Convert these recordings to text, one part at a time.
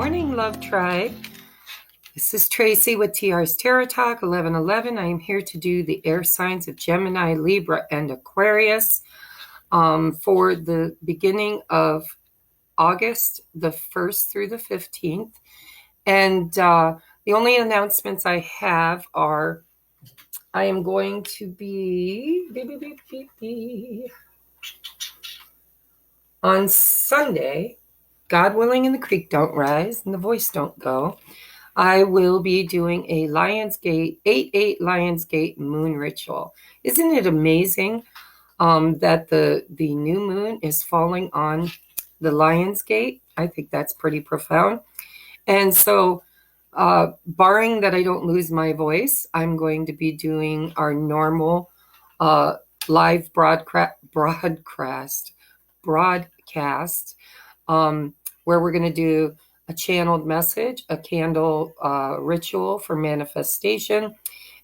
morning, Love Tribe. This is Tracy with TR's Tarot Talk 1111. I am here to do the air signs of Gemini, Libra, and Aquarius for the beginning of August, the 1st through the 15th. And the only announcements I have are I am going to be on Sunday, God willing and the creek don't rise and the voice don't go, I will be doing a Lionsgate, 8/8 Lionsgate moon ritual. Isn't it amazing that the new moon is falling on the Lionsgate? I think that's pretty profound. And so, barring that I don't lose my voice, I'm going to be doing our normal live broadcast, where we're going to do a channeled message, a candle ritual for manifestation,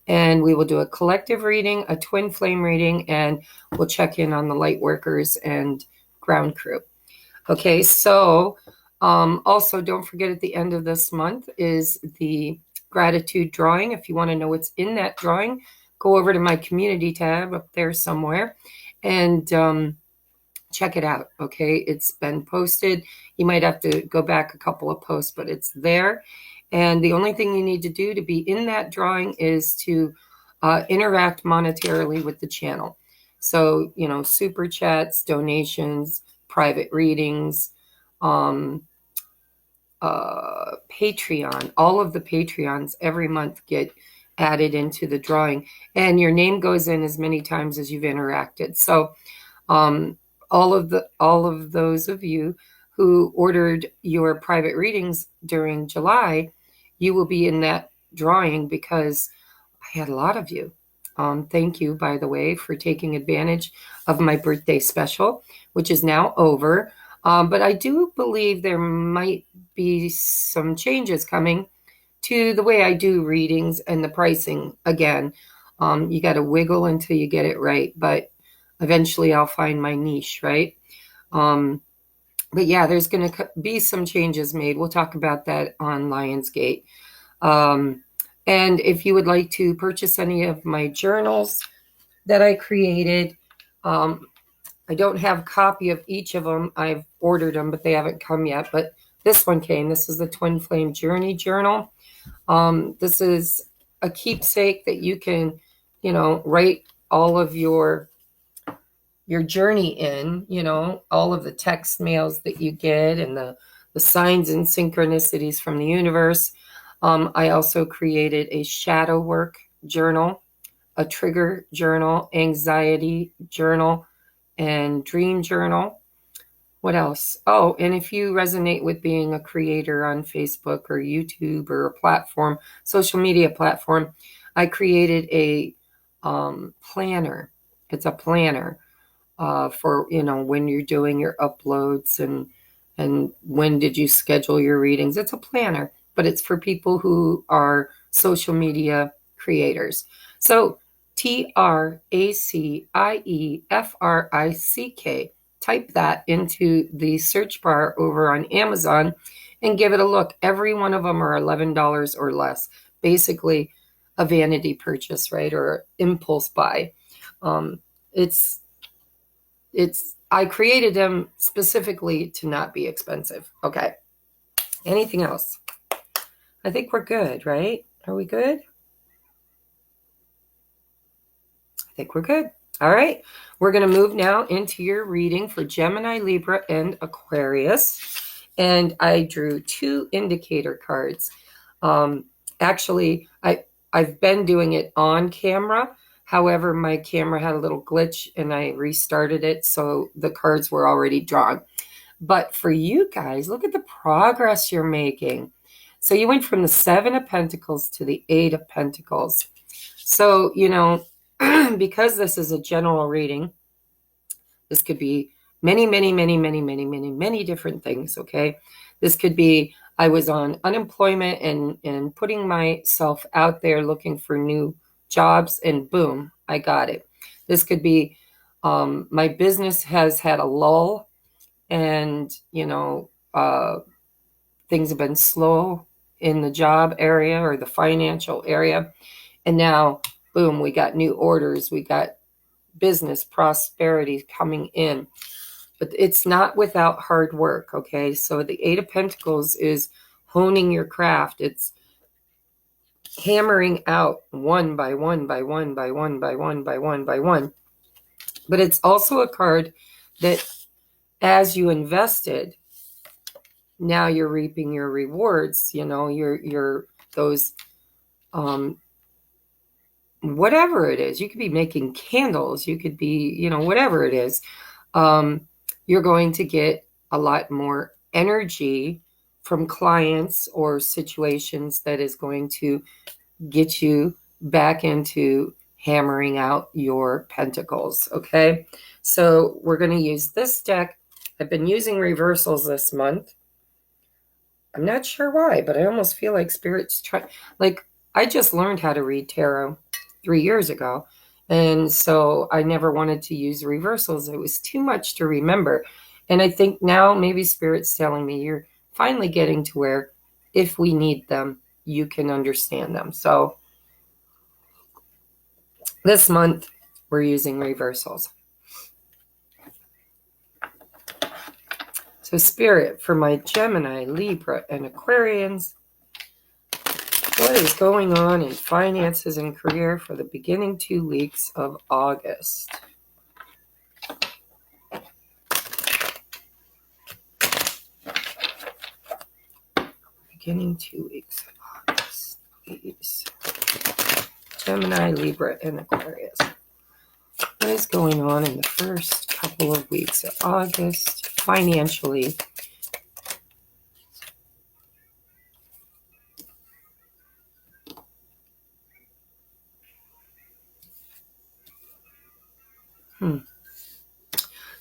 and we will do a collective reading, a twin flame reading, and we'll check in on the light workers and ground crew. Okay, so also don't forget at the end of this month is the gratitude drawing. If you want to know what's in that drawing, go over to my community tab up there somewhere and check it out. Okay, it's been posted. You might have to go back a couple of posts, but it's there. And the only thing you need to do to be in that drawing is to interact monetarily with the channel. So, you know, super chats, donations, private readings, Patreon, all of the Patreons every month get added into the drawing, and your name goes in as many times as you've interacted. So, all of those of you who ordered your private readings during July, you will be in that drawing because I had a lot of you. Thank you, by the way, for taking advantage of my birthday special, which is now over. But I do believe there might be some changes coming to the way I do readings and the pricing again. You got to wiggle until you get it right, but eventually I'll find my niche, right? But yeah, there's going to be some changes made. We'll talk about that on Lionsgate. And if you would like to purchase any of my journals that I created, I don't have a copy of each of them. I've ordered them, but they haven't come yet. But this one came. This is the Twin Flame Journey Journal. This is a keepsake that you can, you know, write all of your journey in, you know, all of the text mails that you get and the signs and synchronicities from the universe. I also created a shadow work journal, a trigger journal, anxiety journal, and dream journal. What else? Oh, and if you resonate with being a creator on Facebook or YouTube or a platform, social media platform, I created a planner. It's a planner for, you know, when you're doing your uploads and when did you schedule your readings. It's a planner, but it's for people who are social media creators. So TRACIEFRICK. Type that into the search bar over on Amazon and give it a look. Every one of them are $11 or less. Basically a vanity purchase, right? Or impulse buy. I created them specifically to not be expensive. Okay. Anything else? I think we're good, right? Are we good? I think we're good. All right. We're going to move now into your reading for Gemini, Libra, and Aquarius. And I drew 2 indicator cards. Actually, I've been doing it on camera. However, my camera had a little glitch and I restarted it, so the cards were already drawn. But for you guys, look at the progress you're making. So you went from the 7 of Pentacles to the 8 of Pentacles. So, you know, because this is a general reading, this could be many, many, many, many, many, many, many different things, okay? This could be I was on unemployment and putting myself out there looking for new jobs, and boom, I got it. This could be my business has had a lull, and, you know, things have been slow in the job area or the financial area. And now, boom, we got new orders. We got business prosperity coming in. But it's not without hard work, okay? So the Eight of Pentacles is honing your craft. It's hammering out one by one by one by one by one by one by one. But it's also a card that as you invested, now you're reaping your rewards, you know, your those whatever it is. You could be making candles, you could be, you know, whatever it is. You're going to get a lot more energy from clients or situations that is going to get you back into hammering out your pentacles. Okay, so we're going to use this deck. I've been using reversals this month. I'm not sure why, but I almost feel like Spirit's trying. Like, I just learned how to read tarot 3 years ago, and so I never wanted to use reversals. It was too much to remember. And I think now maybe Spirit's telling me you're finally getting to where if we need them, you can understand them. So this month, we're using reversals. So Spirit, for my Gemini, Libra, and Aquarians, what is going on in finances and career for the beginning 2 weeks of August? Beginning 2 weeks of August, please. Gemini, Libra, and Aquarius. What is going on in the first couple of weeks of August financially?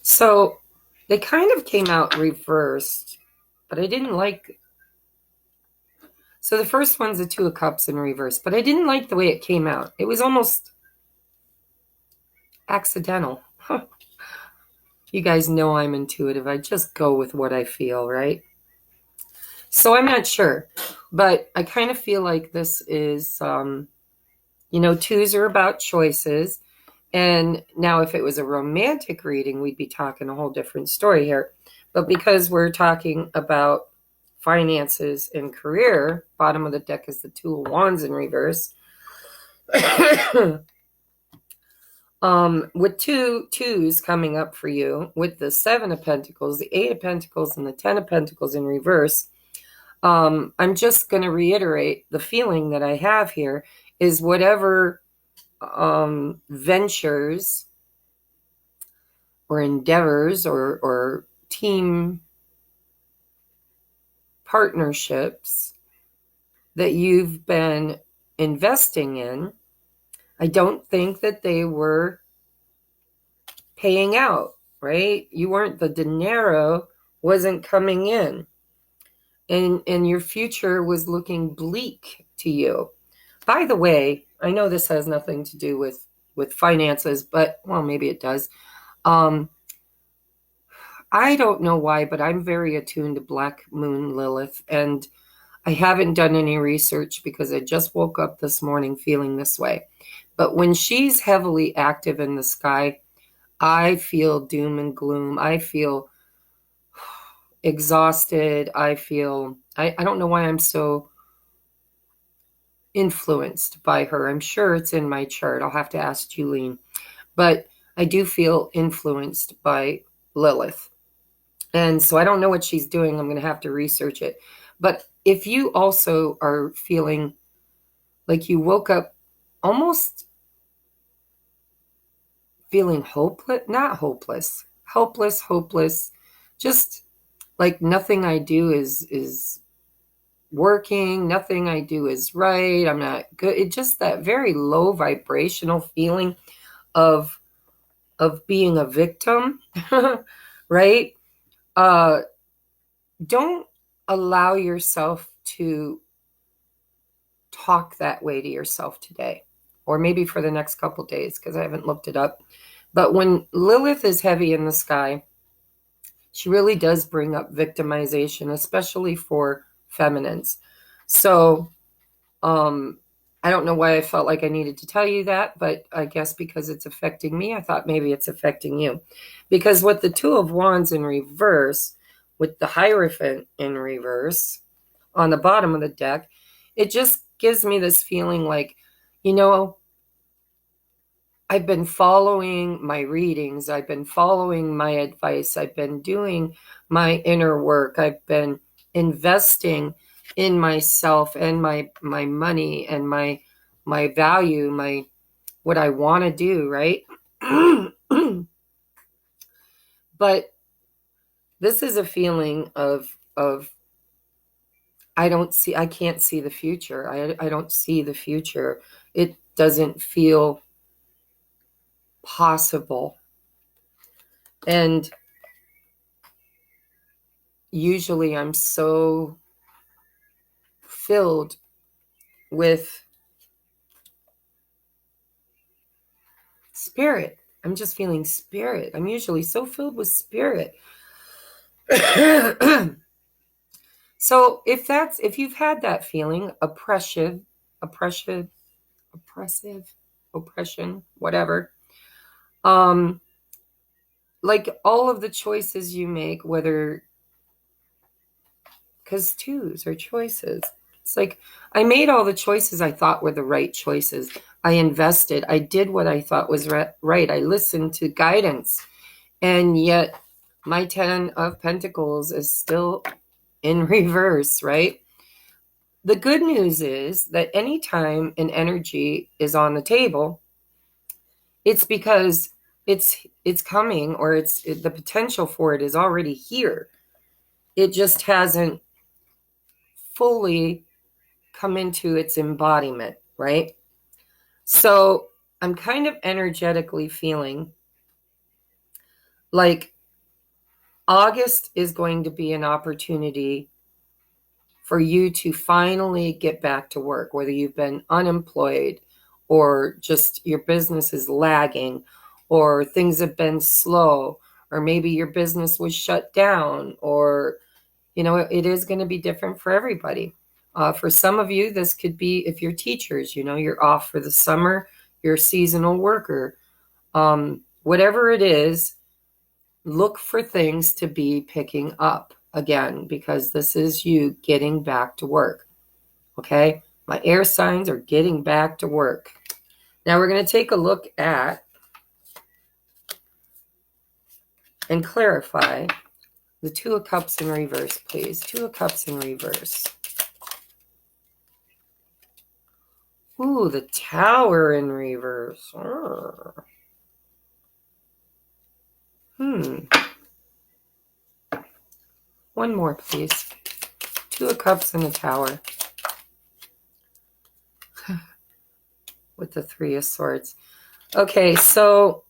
So they kind of came out reversed, but I didn't like. So the first one's the Two of Cups in reverse, but I didn't like the way it came out. It was almost accidental. You guys know I'm intuitive. I just go with what I feel, right? So I'm not sure, but I kind of feel like this is, you know, twos are about choices. And now if it was a romantic reading, we'd be talking a whole different story here. But because we're talking about finances and career, bottom of the deck is the Two of Wands in reverse. With two twos coming up for you, with the Seven of Pentacles, the Eight of Pentacles, and the Ten of Pentacles in reverse, I'm just going to reiterate the feeling that I have here is whatever ventures or endeavors or team partnerships that you've been investing in, I don't think that they were paying out, right? You weren't, the dinero wasn't coming in, and your future was looking bleak to you. By the way, I know this has nothing to do with finances, but, well, maybe it does. I don't know why, but I'm very attuned to Black Moon Lilith, and I haven't done any research because I just woke up this morning feeling this way. But when she's heavily active in the sky, I feel doom and gloom. I feel exhausted. I feel, I don't know why I'm so influenced by her. I'm sure it's in my chart. I'll have to ask Julene. But I do feel influenced by Lilith. And so I don't know what she's doing. I'm going to have to research it. But if you also are feeling like you woke up almost feeling hopeless, not hopeless, helpless, hopeless, just like nothing I do is working, nothing I do is right, I'm not good. It's just that very low vibrational feeling of being a victim, right? Don't allow yourself to talk that way to yourself today, or maybe for the next couple days, because I haven't looked it up. But when Lilith is heavy in the sky, she really does bring up victimization, especially for feminines. So I don't know why I felt like I needed to tell you that, but I guess because it's affecting me, I thought maybe it's affecting you. Because with the Two of Wands in reverse, with the Hierophant in reverse on the bottom of the deck, it just gives me this feeling like, I've been following my readings. I've been following my advice. I've been doing my inner work. I've been investing in myself and my money and my value, what I want to do, right? But this is a feeling of I can't see the future. I don't see the future. It doesn't feel possible. And usually I'm so filled with spirit. I'm just feeling spirit. I'm usually so filled with spirit. So if you've had that feeling, oppression, whatever, like all of the choices you make, because twos are choices. It's like I made all the choices I thought were the right choices. I invested. I did what I thought was right. I listened to guidance. And yet my 10 of Pentacles is still in reverse, right? The good news is that anytime an energy is on the table, it's because it's coming, or the potential for it is already here. It just hasn't fully come into its embodiment, right? So I'm kind of energetically feeling like August is going to be an opportunity for you to finally get back to work, whether you've been unemployed or just your business is lagging or things have been slow, or maybe your business was shut down, or, it is going to be different for everybody. For some of you, this could be if you're teachers, you're off for the summer, you're a seasonal worker. Whatever it is, look for things to be picking up again, because this is you getting back to work. Okay? My air signs are getting back to work. Now we're going to take a look at and clarify the Two of Cups in reverse, please. Two of Cups in reverse. Ooh, the Tower in reverse. One more, please. Two of Cups and the Tower. With the Three of Swords. Okay, so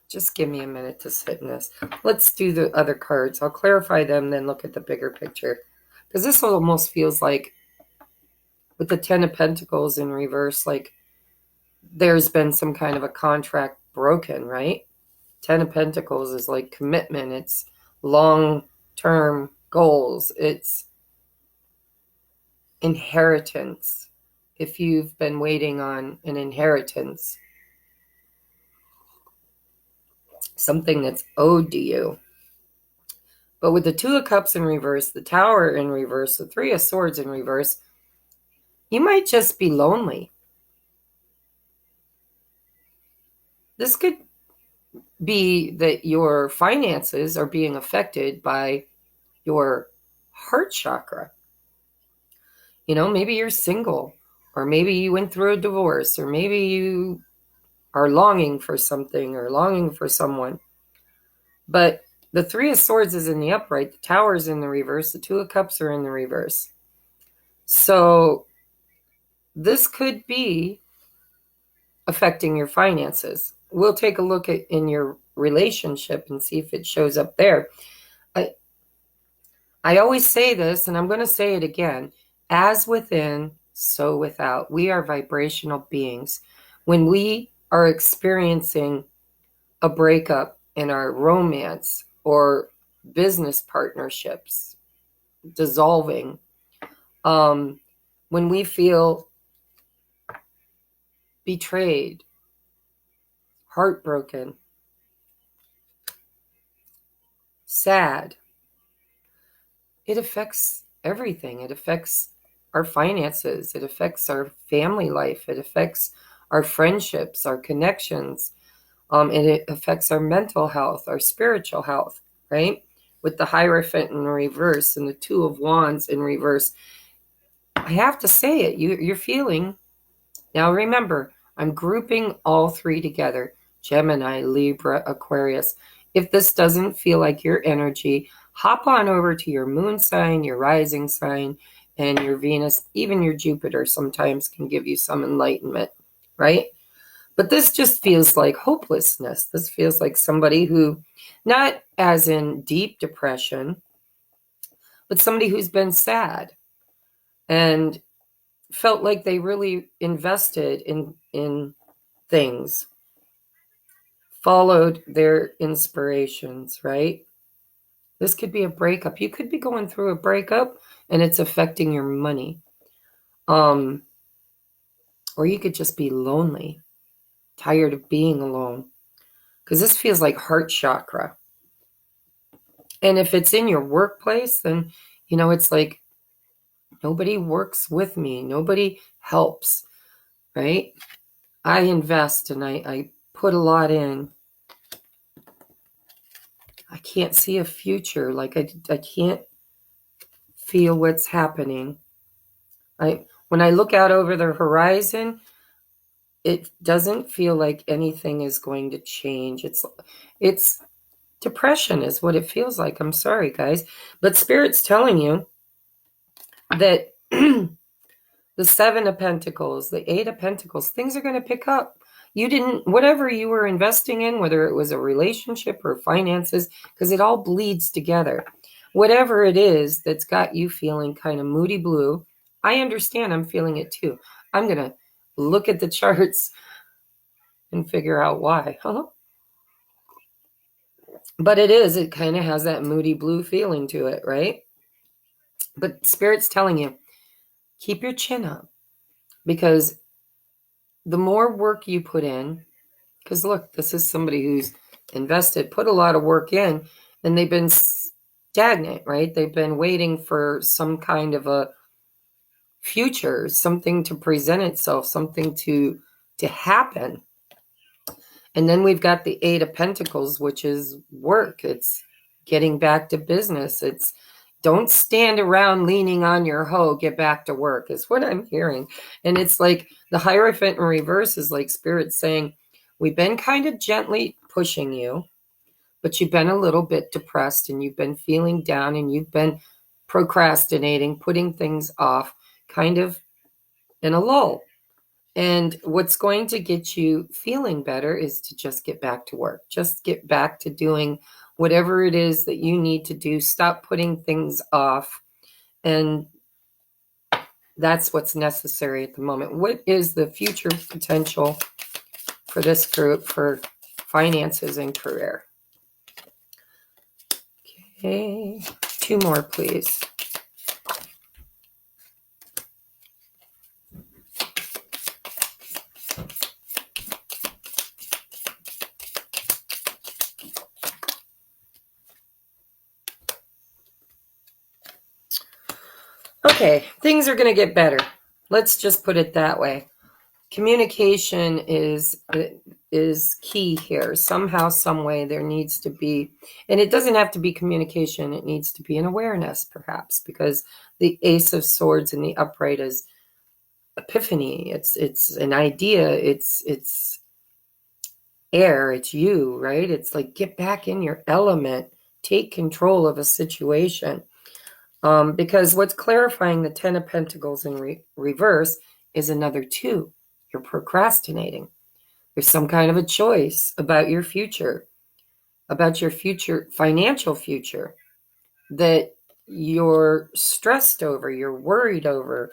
just give me a minute to sit in this. Let's do the other cards. I'll clarify them, then look at the bigger picture. Because this almost feels like, with the Ten of Pentacles in reverse, like there's been some kind of a contract broken, right? Ten of Pentacles is like commitment. It's long-term goals. It's inheritance. If you've been waiting on an inheritance, something that's owed to you. But with the Two of Cups in reverse, the Tower in reverse, the Three of Swords in reverse, you might just be lonely. This could be that your finances are being affected by your heart chakra. Maybe you're single, or maybe you went through a divorce, or maybe you are longing for something or longing for someone. But the Three of Swords is in the upright, the Tower is in the reverse, the Two of Cups are in the reverse. So this could be affecting your finances. We'll take a look at in your relationship and see if it shows up there. I always say this, and I'm going to say it again: as within, so without. We are vibrational beings. When we are experiencing a breakup in our romance or business partnerships dissolving, when we feel betrayed, heartbroken, sad, it affects everything. It affects our finances. It affects our family life. It affects our friendships, our connections. And it affects our mental health, our spiritual health, right? With the Hierophant in reverse and the Two of Wands in reverse. I have to say it. You're feeling. Now remember, I'm grouping all three together. Gemini, Libra, Aquarius. If this doesn't feel like your energy, hop on over to your moon sign, your rising sign, and your Venus. Even your Jupiter sometimes can give you some enlightenment, right? But this just feels like hopelessness. This feels like somebody who, not as in deep depression, but somebody who's been sad and felt like they really invested in things, followed their inspirations, right? This could be a breakup. You could be going through a breakup and it's affecting your money. Or you could just be lonely, tired of being alone. Because this feels like heart chakra. And if it's in your workplace, then, it's like nobody works with me. Nobody helps, right? I invest and I put a lot in. I can't see a future. Like I can't feel what's happening. When I look out over the horizon, it doesn't feel like anything is going to change. It's depression is what it feels like. I'm sorry, guys. But Spirit's telling you that the Seven of Pentacles, the Eight of Pentacles, things are going to pick up. Whatever you were investing in, whether it was a relationship or finances, because it all bleeds together. Whatever it is that's got you feeling kind of moody blue, I understand. I'm feeling it too. I'm going to look at the charts and figure out why. But it kind of has that moody blue feeling to it, right? But Spirit's telling you, keep your chin up, because the more work you put in, because look, this is somebody who's invested, put a lot of work in, and they've been stagnant, right? They've been waiting for some kind of a future, something to present itself, something to happen. And then we've got the Eight of Pentacles, which is work. It's getting back to business. It's don't stand around leaning on your hoe, get back to work, is what I'm hearing. And it's like the Hierophant in reverse is like Spirit saying, we've been kind of gently pushing you, but you've been a little bit depressed and you've been feeling down and you've been procrastinating, putting things off, kind of in a lull. And what's going to get you feeling better is to just get back to work. Just get back to doing whatever it is that you need to do. Stop putting things off. And that's what's necessary at the moment. What is the future potential for this group for finances and career? Okay, 2 more, please. Okay, things are going to get better. Let's just put it that way. Communication is key here. Somehow, some way, there needs to be, and it doesn't have to be communication. It needs to be an awareness, perhaps, because the Ace of Swords in the upright is epiphany. It's an idea. It's air. It's you, right? It's like get back in your element. Take control of a situation. Because what's clarifying the Ten of Pentacles in reverse is another 2. You're procrastinating. There's some kind of a choice about your future financial future, that you're stressed over, you're worried over.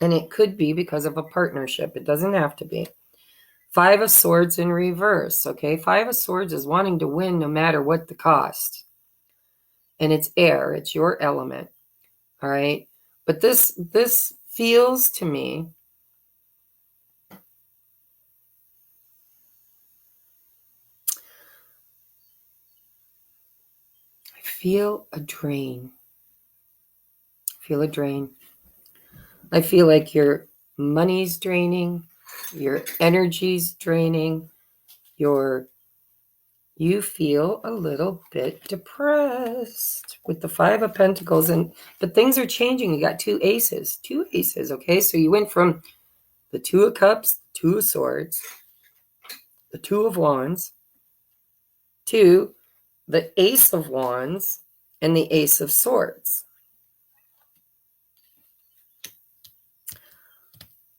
And it could be because of a partnership. It doesn't have to be. Five of Swords in reverse, okay? Five of Swords is wanting to win no matter what the cost. And it's air. It's your element, all right? But this feels to me I feel a drain. Feel a drain. I feel like your money's draining, your energy's draining, you feel a little bit depressed with the Five of Pentacles, but things are changing. You got two aces, okay? So you went from the Two of Cups, Two of Swords, the Two of Wands, to the Ace of Wands and the Ace of Swords.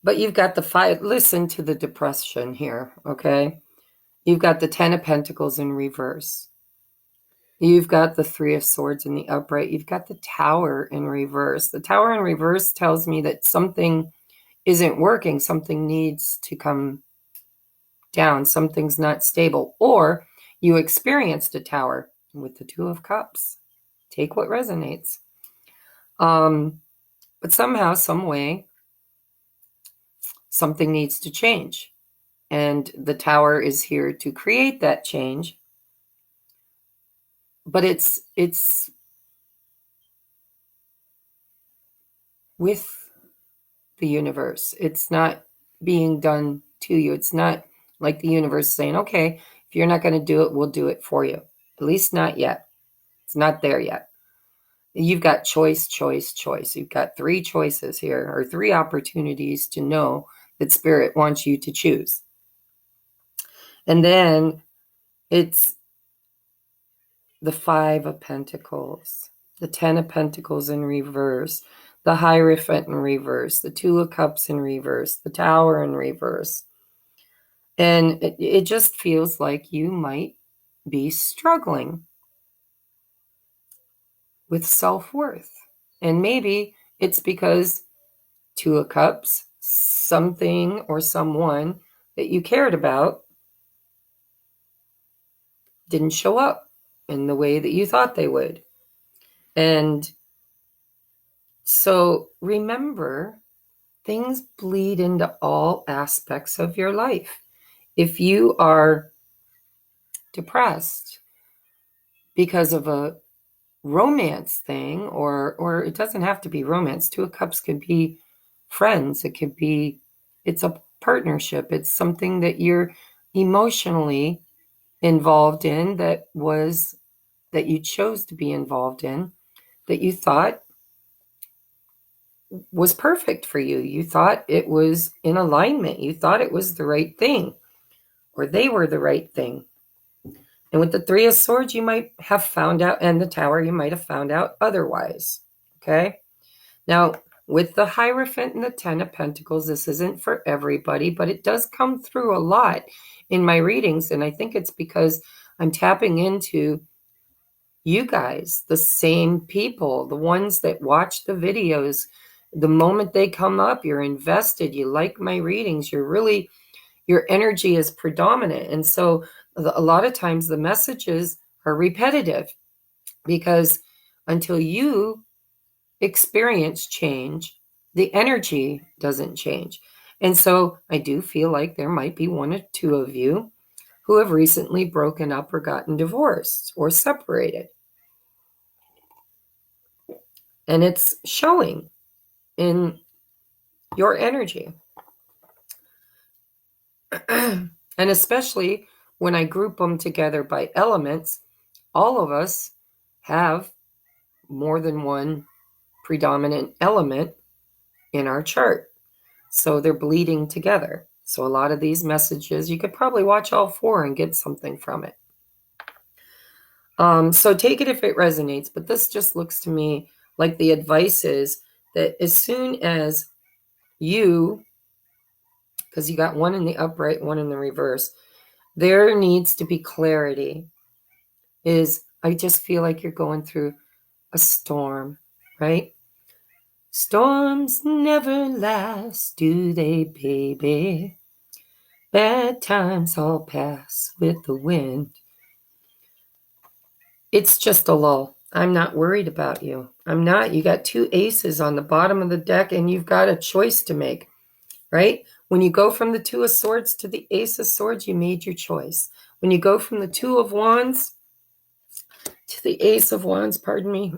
But you've got the five, listen to the depression here, okay? You've got the Ten of Pentacles in reverse. You've got the Three of Swords in the upright. You've got the Tower in reverse. The Tower in reverse tells me that something isn't working. Something needs to come down. Something's not stable. Or you experienced a Tower with the Two of Cups. Take what resonates. But somehow, some way, something needs to change. And the Tower is here to create that change. But it's with the universe. It's not being done to you. It's not like the universe saying, okay, if you're not going to do it, we'll do it for you. At least not yet. It's not there yet. You've got choice, choice, choice. You've got three choices here, or three opportunities to know that Spirit wants you to choose. And then it's the Five of Pentacles, the Ten of Pentacles in reverse, the Hierophant in reverse, the Two of Cups in reverse, the Tower in reverse. And it just feels like you might be struggling with self-worth. And maybe it's because Two of Cups, something or someone that you cared about didn't show up in the way that you thought they would. And so remember, things bleed into all aspects of your life. If you are depressed because of a romance thing, or it doesn't have to be romance. Two of Cups could be friends. It's a partnership. It's something that you're emotionally involved in, that you chose to be involved in, that you thought was perfect for you. You thought it was in alignment. You thought it was the right thing, or they were the right thing. And with the Three of Swords, you might have found out, and the Tower, you might have found out otherwise. Okay? Now, with the Hierophant and the Ten of Pentacles, this isn't for everybody, but it does come through a lot in my readings. And I think it's because I'm tapping into you guys, the same people, the ones that watch the videos. The moment they come up, you're invested. You like my readings. Your energy is predominant. And so a lot of times the messages are repetitive, because until you experience change, the energy doesn't change. And so I do feel like there might be one or two of you who have recently broken up or gotten divorced or separated. And it's showing in your energy. And especially when I group them together by elements, all of us have more than one predominant element in our chart. So they're bleeding together. So a lot of these messages, you could probably watch all four and get something from it. So take it if it resonates, but this just looks to me like the advice is that as soon as you, because you got one in the upright, one in the reverse, there needs to be clarity. I just feel like you're going through a storm, right? Storms never last, do they, baby? Bad times all pass with the wind. It's just a lull. I'm not worried about you. I'm not. You got 2 aces on the bottom of the deck, and you've got a choice to make, right? When you go from the 2 of Swords to the Ace of Swords, you made your choice. When you go from the 2 of Wands to the Ace of Wands, pardon me,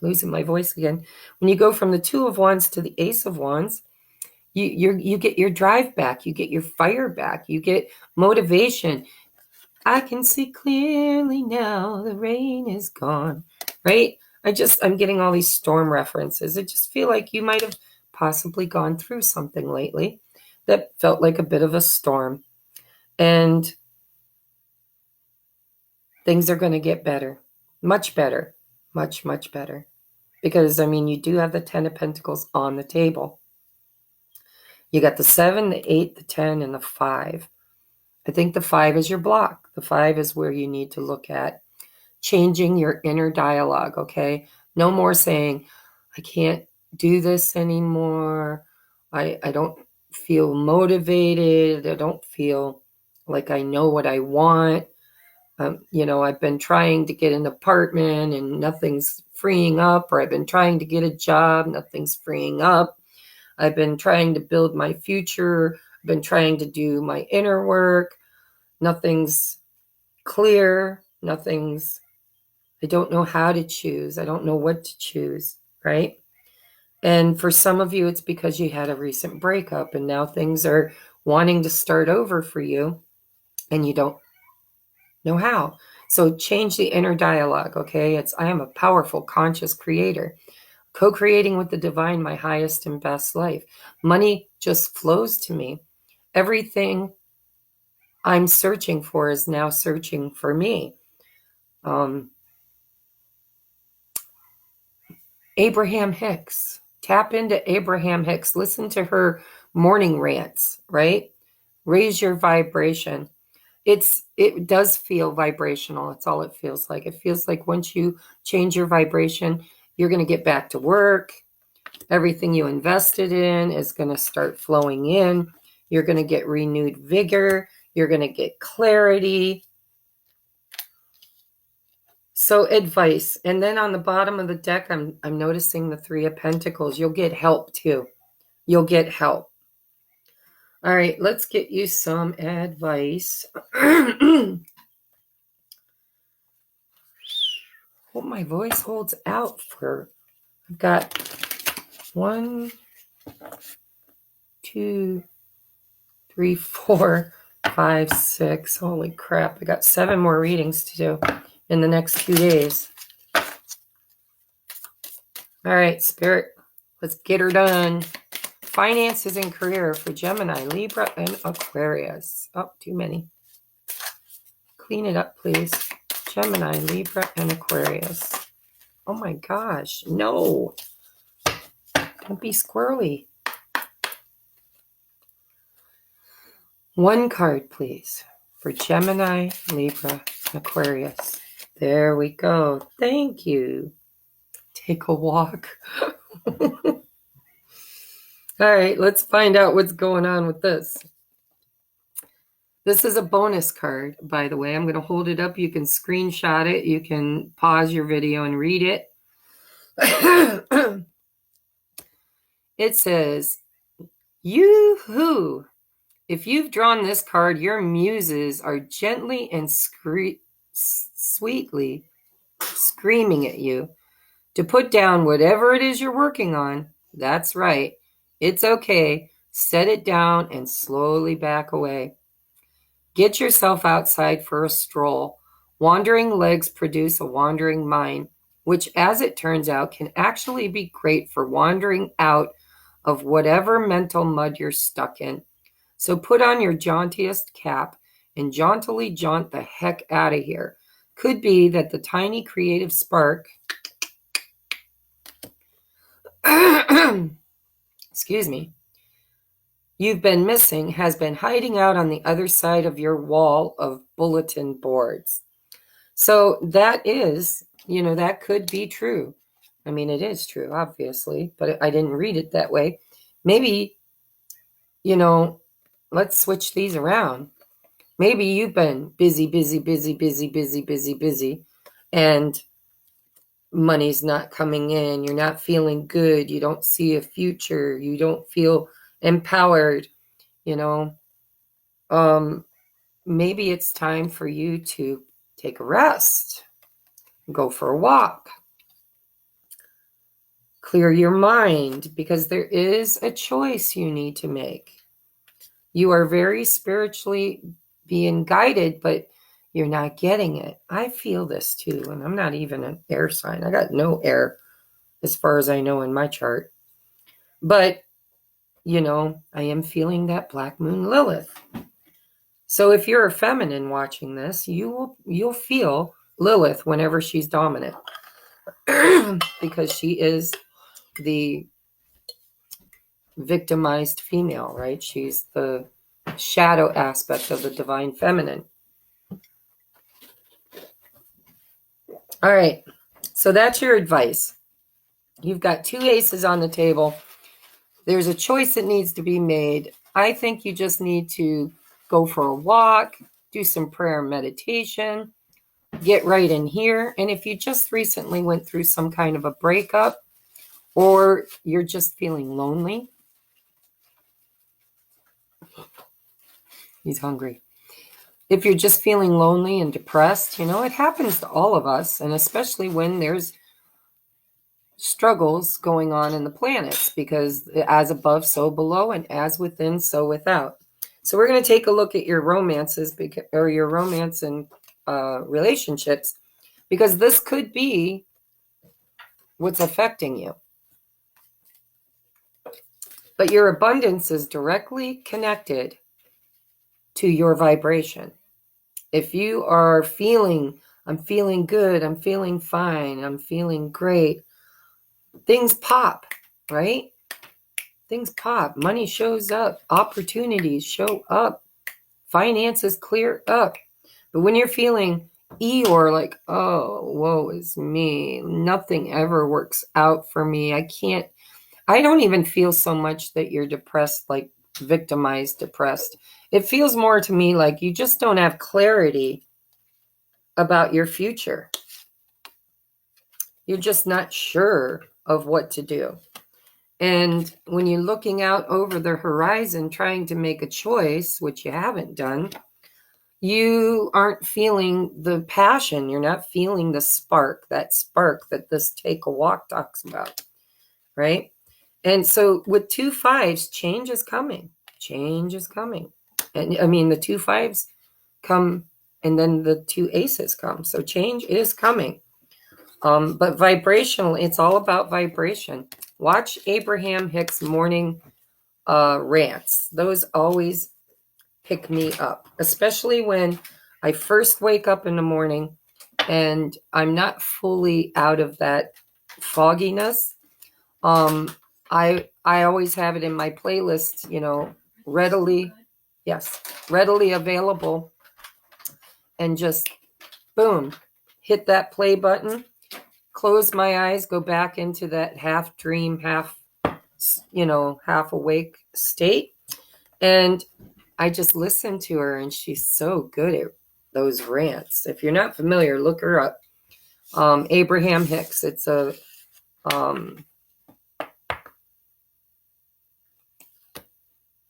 losing my voice again. When you go from the 2 of Wands to the Ace of Wands, you get your drive back. You get your fire back. You get motivation. I can see clearly now, the rain is gone, right? I'm getting all these storm references. I just feel like you might have possibly gone through something lately that felt like a bit of a storm. And things are going to get better, much better, much, much better. Because, I mean, you do have the 10 of Pentacles on the table. You got the 7, the 8, the 10, and the 5. I think the 5 is your block. The 5 is where you need to look at changing your inner dialogue, okay? No more saying, I can't do this anymore. I don't feel motivated. I don't feel like I know what I want. I've been trying to get an apartment and nothing's freeing up, or I've been trying to get a job, nothing's freeing up. I've been trying to build my future. I've been trying to do my inner work. Nothing's clear. I don't know how to choose. I don't know what to choose, right? And for some of you, it's because you had a recent breakup and now things are wanting to start over for you and you don't know how. So change the inner dialogue, okay? I am a powerful, conscious creator, co-creating with the divine my highest and best life. Money just flows to me. Everything I'm searching for is now searching for me. Abraham Hicks. Tap into Abraham Hicks. Listen to her morning rants, right? Raise your vibration. It does feel vibrational. That's all it feels like. It feels like once you change your vibration, you're going to get back to work. Everything you invested in is going to start flowing in. You're going to get renewed vigor. You're going to get clarity. So advice. And then on the bottom of the deck, I'm noticing the 3 of Pentacles. You'll get help too. You'll get help. All right, let's get you some advice. Hope my voice holds out for, I've got 1, 2, 3, 4, 5, 6. Holy crap. I got 7 more readings to do in the next 2 days. All right, Spirit, let's get her done. Finances and career for Gemini, Libra, and Aquarius. Oh, too many. Clean it up, please. Gemini, Libra, and Aquarius. Oh my gosh, no. Don't be squirrely. 1 card, please, for Gemini, Libra, and Aquarius. There we go. Thank you. Take a walk. All right, let's find out what's going on with this. This is a bonus card, by the way. I'm going to hold it up. You can screenshot it. You can pause your video and read it. It says, yoo-hoo. If you've drawn this card, your muses are gently and sweetly screaming at you to put down whatever it is you're working on. That's right. It's okay. Set it down and slowly back away. Get yourself outside for a stroll. Wandering legs produce a wandering mind, which, as it turns out, can actually be great for wandering out of whatever mental mud you're stuck in. So put on your jauntiest cap and jauntily jaunt the heck out of here. Could be that the tiny creative spark excuse me, you've been missing has been hiding out on the other side of your wall of bulletin boards. So that is, that could be true. I mean, it is true, obviously, but I didn't read it that way. Maybe, let's switch these around. Maybe you've been busy, busy, busy, busy, busy, busy, busy, and money's not coming in. You're not feeling good. You don't see a future. You don't feel empowered, you know. Maybe it's time for you to take a rest, go for a walk, clear your mind, because there is a choice you need to make. You are very spiritually being guided, but you're not getting it. I feel this too, and I'm not even an air sign. I got no air as far as I know in my chart. But, I am feeling that black moon Lilith. So if you're a feminine watching this, you'll feel Lilith whenever she's dominant. Because she is the victimized female, right? She's the shadow aspect of the divine feminine. All right, so that's your advice. You've got 2 aces on the table. There's a choice that needs to be made. I think you just need to go for a walk, do some prayer and meditation, get right in here. And if you just recently went through some kind of a breakup, or you're just feeling lonely, he's hungry. If you're just feeling lonely and depressed, it happens to all of us, and especially when there's struggles going on in the planets, because as above, so below, and as within, so without. So we're going to take a look at your romances, or your romance and relationships, because this could be what's affecting you. But your abundance is directly connected to your vibration. If you are feeling, I'm feeling good, I'm feeling fine, I'm feeling great, things pop, right? Things pop. Money shows up. Opportunities show up. Finances clear up. But when you're feeling Eeyore, like, oh, woe is me, nothing ever works out for me, I don't even feel so much that you're depressed, like victimized depressed. It feels more to me like you just don't have clarity about your future. You're just not sure of what to do. And when you're looking out over the horizon trying to make a choice, which you haven't done, you aren't feeling the passion. You're not feeling the spark that this Take a Walk talks about, right? And so with 2 5s, change is coming. Change is coming. And I mean, the 2 5s come, and then the 2 aces come. So change is coming. But vibrational, it's all about vibration. Watch Abraham Hicks' morning rants. Those always pick me up, especially when I first wake up in the morning and I'm not fully out of that fogginess. I always have it in my playlist, readily available, and just boom, hit that play button, close my eyes, go back into that half dream, half awake state. And I just listen to her, and she's so good at those rants. If you're not familiar, look her up. Abraham Hicks. It's a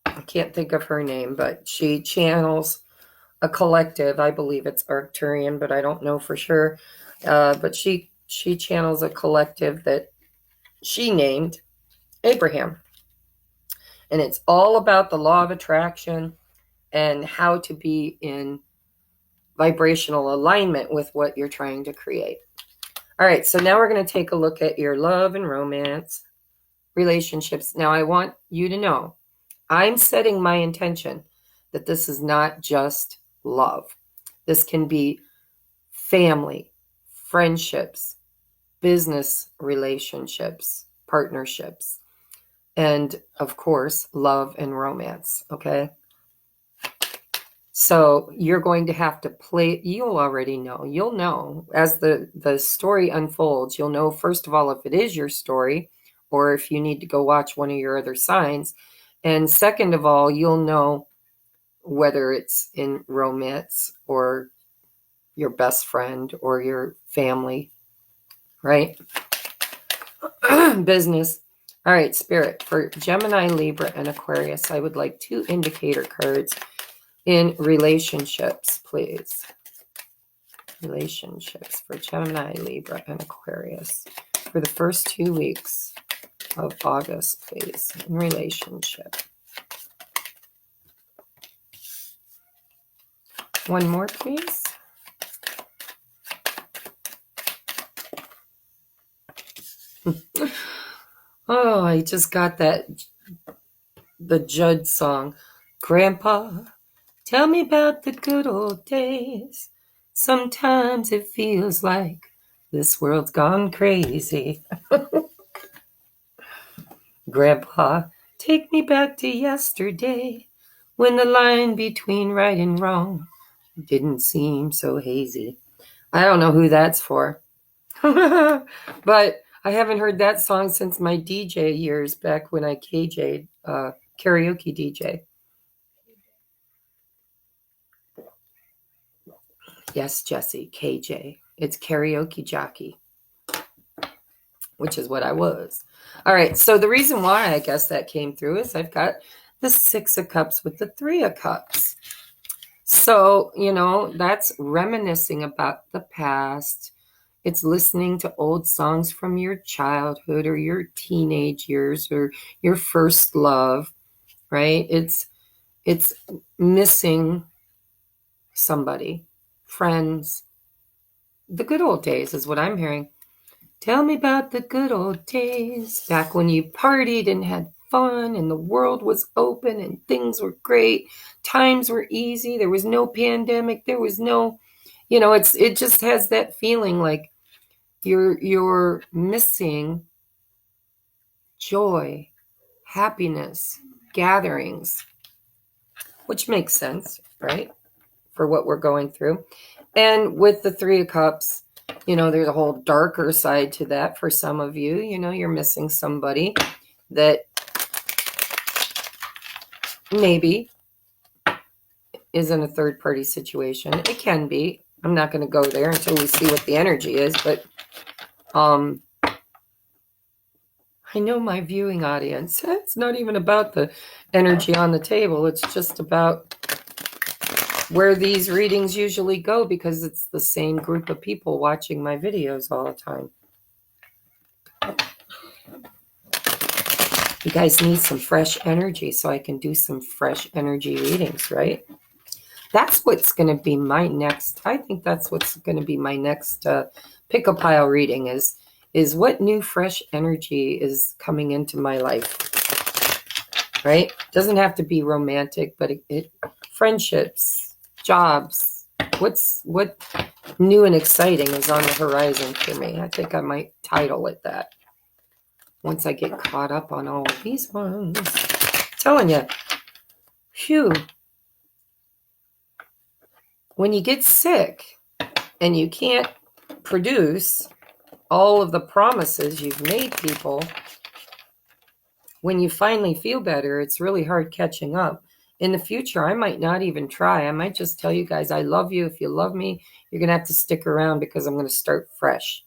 I can't think of her name, but she channels a collective. I believe it's Arcturian, but I don't know for sure. But she channels a collective that she named Abraham. And it's all about the law of attraction and how to be in vibrational alignment with what you're trying to create. All right, so now we're going to take a look at your love and romance relationships. Now, I want you to know, I'm setting my intention that this is not just love. This can be family, friendships, business relationships, partnerships, and of course, love and romance, okay? So you're going to have to play. You'll already know. You'll know as the story unfolds. You'll know, first of all, if it is your story or if you need to go watch one of your other signs. And second of all, you'll know whether it's in romance or your best friend or your family, right? Business. All right, Spirit, for Gemini, Libra, and Aquarius, I would like 2 indicator cards in relationships, please. Relationships for Gemini, Libra, and Aquarius for the first 2 weeks of August, please, in relationship. One more, please. Oh, I just got the Judd song. Grandpa, tell me about the good old days. Sometimes it feels like this world's gone crazy. Grandpa, take me back to yesterday when the line between right and wrong didn't seem so hazy. I don't know who that's for. But I haven't heard that song since my DJ years back when I KJ'd, karaoke DJ. Yes, Jesse, KJ. It's karaoke jockey, which is what I was. All right, so the reason why I guess that came through is I've got the 6 of Cups with the 3 of Cups. So, you know, that's reminiscing about the past. It's listening to old songs from your childhood or your teenage years or your first love, right? It's missing somebody, friends. The good old days is what I'm hearing. Tell me about the good old days, back when you partied and had fun and the world was open and things were great. Times were easy. There was no pandemic. There was no, you know, it just has that feeling like you're missing joy, happiness, gatherings, which makes sense, right? For what we're going through. And with the 3 of Cups, you know, there's a whole darker side to that for some of you. You know, you're missing somebody that maybe is in a third-party situation. It can be. I'm not going to go there until we see what the energy is, but I know my viewing audience. It's not even about the energy on the table. It's just about where these readings usually go because it's the same group of people watching my videos all the time. You guys need some fresh energy so I can do some fresh energy readings, right? That's what's going to be my next, I think that's what's going to be my next pick a pile reading is what new fresh energy is coming into my life, right? Doesn't have to be romantic, but it friendships, jobs, what new and exciting is on the horizon for me. I think I might title it that once I get caught up on all of these ones. I'm telling you, phew. When you get sick and you can't produce all of the promises you've made people, when you finally feel better, it's really hard catching up. In the future, I might not even try. I might just tell you guys, I love you. If you love me, you're going to have to stick around because I'm going to start fresh.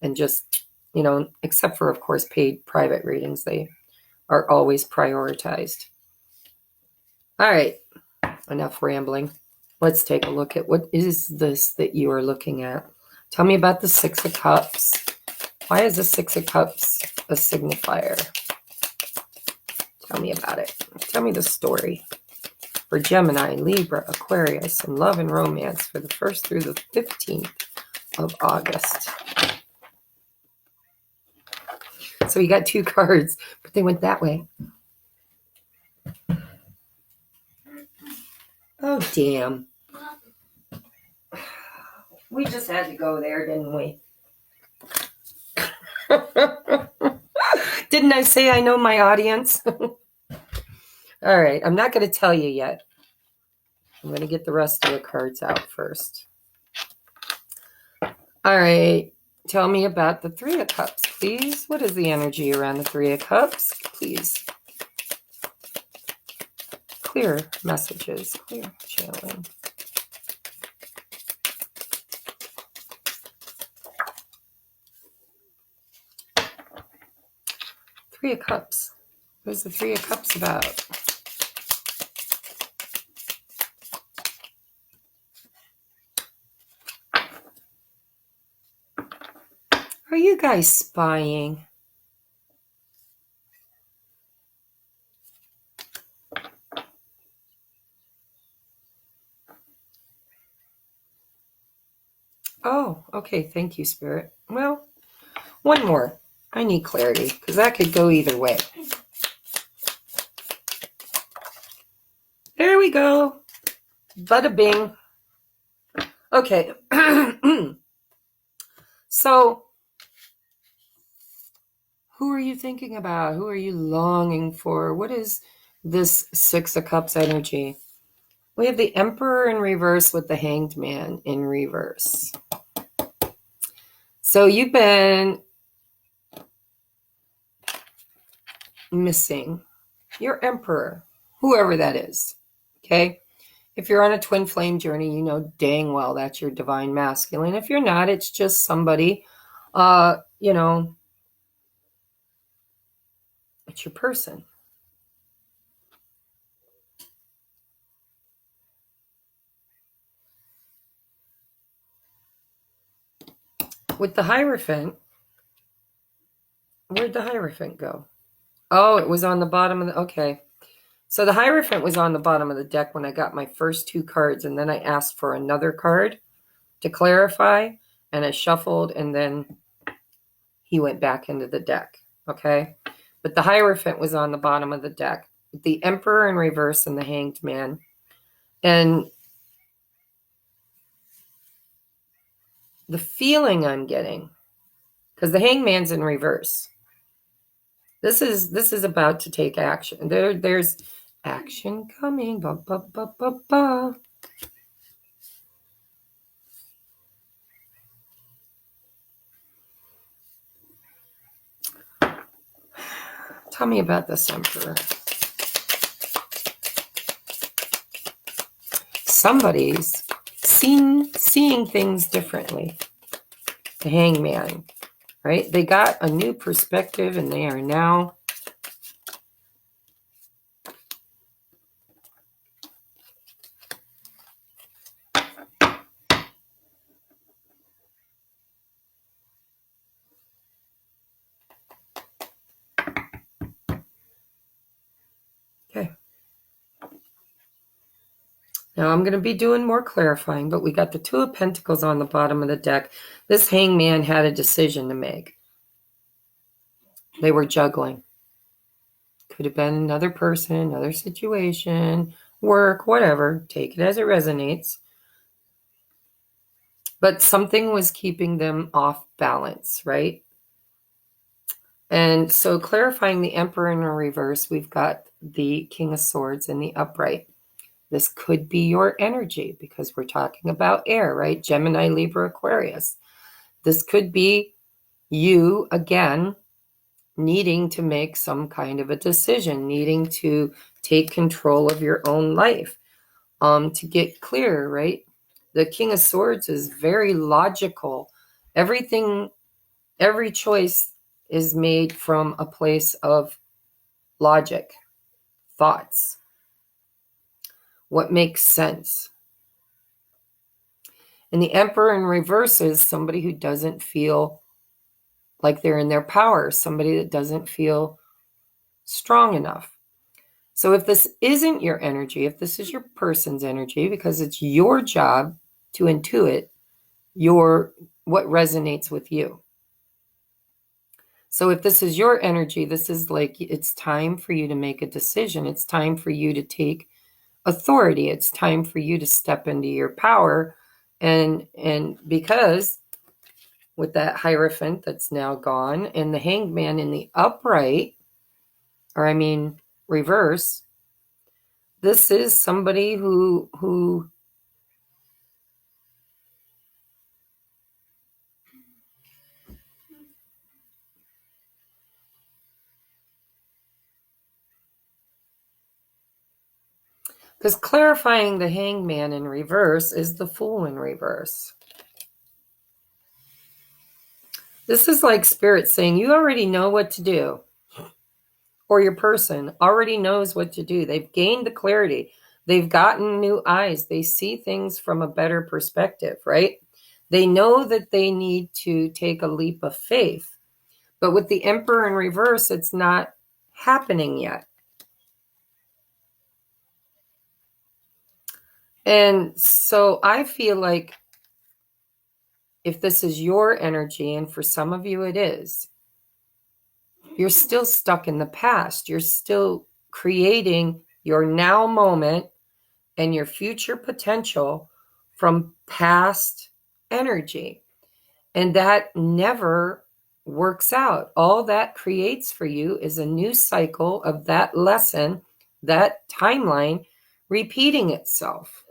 And just, you know, except for, of course, paid private readings, they are always prioritized. All right, enough rambling. Let's take a look at what is this that you are looking at. Tell me about the 6 of Cups. Why is the 6 of Cups a signifier? Tell me about it. Tell me the story for Gemini, Libra, Aquarius, and love and romance for the 1st through the 15th of August. So you got 2 cards, but they went that way. Oh, damn. We just had to go there, didn't we? Didn't I say I know my audience? All right, I'm not going to tell you yet. I'm going to get the rest of the cards out first. All right. Tell me about the Three of Cups, please. What is the energy around the Three of Cups? Please. Clear messages. Clear channeling. Three of Cups. What is the Three of Cups about? Are you guys spying? Oh, okay. Thank you, Spirit. Well, one more. I need clarity because that could go either way. There we go. Bada bing. Okay. So, who are you thinking about? Who are you longing for? What is this Six of Cups energy? We have the Emperor in reverse with the Hanged Man in reverse. So you've been missing your Emperor, whoever that is. Okay? If you're on a twin flame journey, you know dang well that's your divine masculine. If you're not, it's just somebody, you know, it's your person. With the Hierophant, where'd the Hierophant go? Oh, it was on the bottom of the, okay. So the Hierophant was on the bottom of the deck when I got my first two cards, and then I asked for another card to clarify, and I shuffled, and then he went back into the deck, okay? But the Hierophant was on the bottom of the deck. The Emperor in reverse and the Hanged Man. And the feeling I'm getting, because the Hanged Man's in reverse. This is about to take action. There's action coming. Ba, ba, ba, ba, ba. Tell me about this Emperor. Somebody's seeing things differently. The Hangman, right? They got a new perspective and they are now okay. Now I'm going to be doing more clarifying, but we got the Two of Pentacles on the bottom of the deck. This Hangman had a decision to make. They were juggling. Could have been another person, another situation, work, whatever. Take it as it resonates. But something was keeping them off balance, right? And so clarifying the Emperor in reverse, we've got the King of Swords in the upright. This could be your energy because we're talking about air, right? Gemini, Libra, Aquarius. This could be you, again, needing to make some kind of a decision, needing to take control of your own life, to get clear, right? The King of Swords is very logical. Every choice is made from a place of logic, thoughts, what makes sense. And the Emperor in reverse is somebody who doesn't feel like they're in their power, somebody that doesn't feel strong enough. So if this isn't your energy, if this is your person's energy, because it's your job to intuit what resonates with you. So if this is your energy, this is like, it's time for you to make a decision. It's time for you to take authority. It's time for you to step into your power. And because with that Hierophant that's now gone and the Hanged Man in the upright, or I mean reverse, this is somebody who because clarifying the Hangman in reverse is the Fool in reverse. This is like Spirit saying, you already know what to do. Or your person already knows what to do. They've gained the clarity. They've gotten new eyes. They see things from a better perspective, right? They know that they need to take a leap of faith. But with the Emperor in reverse, it's not happening yet. And so I feel like if this is your energy, and for some of you it is, you're still stuck in the past. You're still creating your now moment and your future potential from past energy. And that never works out. All that creates for you is a new cycle of that lesson, that timeline repeating itself.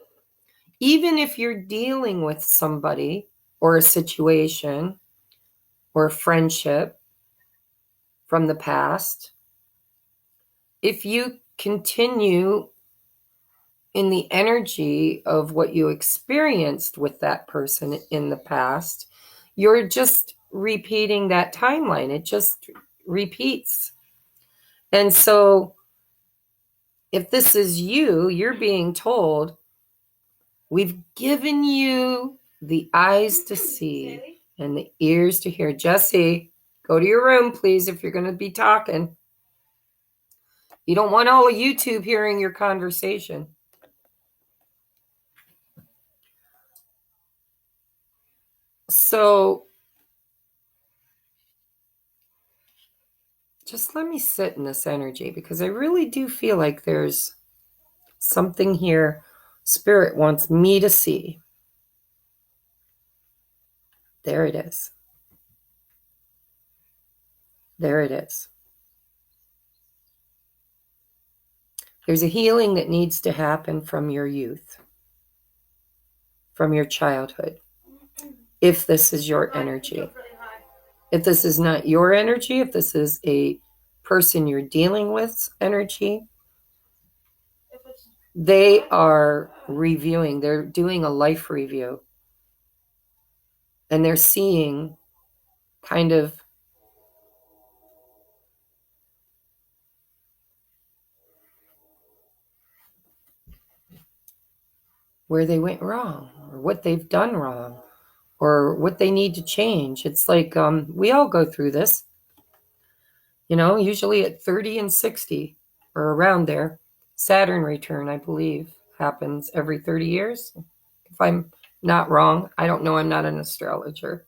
Even if you're dealing with somebody or a situation or a friendship from the past, if you continue in the energy of what you experienced with that person in the past, you're just repeating that timeline. It just repeats. And so if this is you, you're being told, we've given you the eyes to see and the ears to hear. Jesse, go to your room, please, if you're going to be talking. You don't want all of YouTube hearing your conversation. So just let me sit in this energy, because I really do feel like there's something here Spirit wants me to see. There it is. There it is. There's a healing that needs to happen from your youth, from your childhood, if this is your energy. If this is not your energy, if this is a person you're dealing with energy, they are reviewing. They're doing a life review. And they're seeing kind of where they went wrong, or what they've done wrong, or what they need to change. It's like we all go through this, usually at 30 and 60 or around there. Saturn return, I believe, happens every 30 years. If I'm not wrong, I don't know, I'm not an astrologer.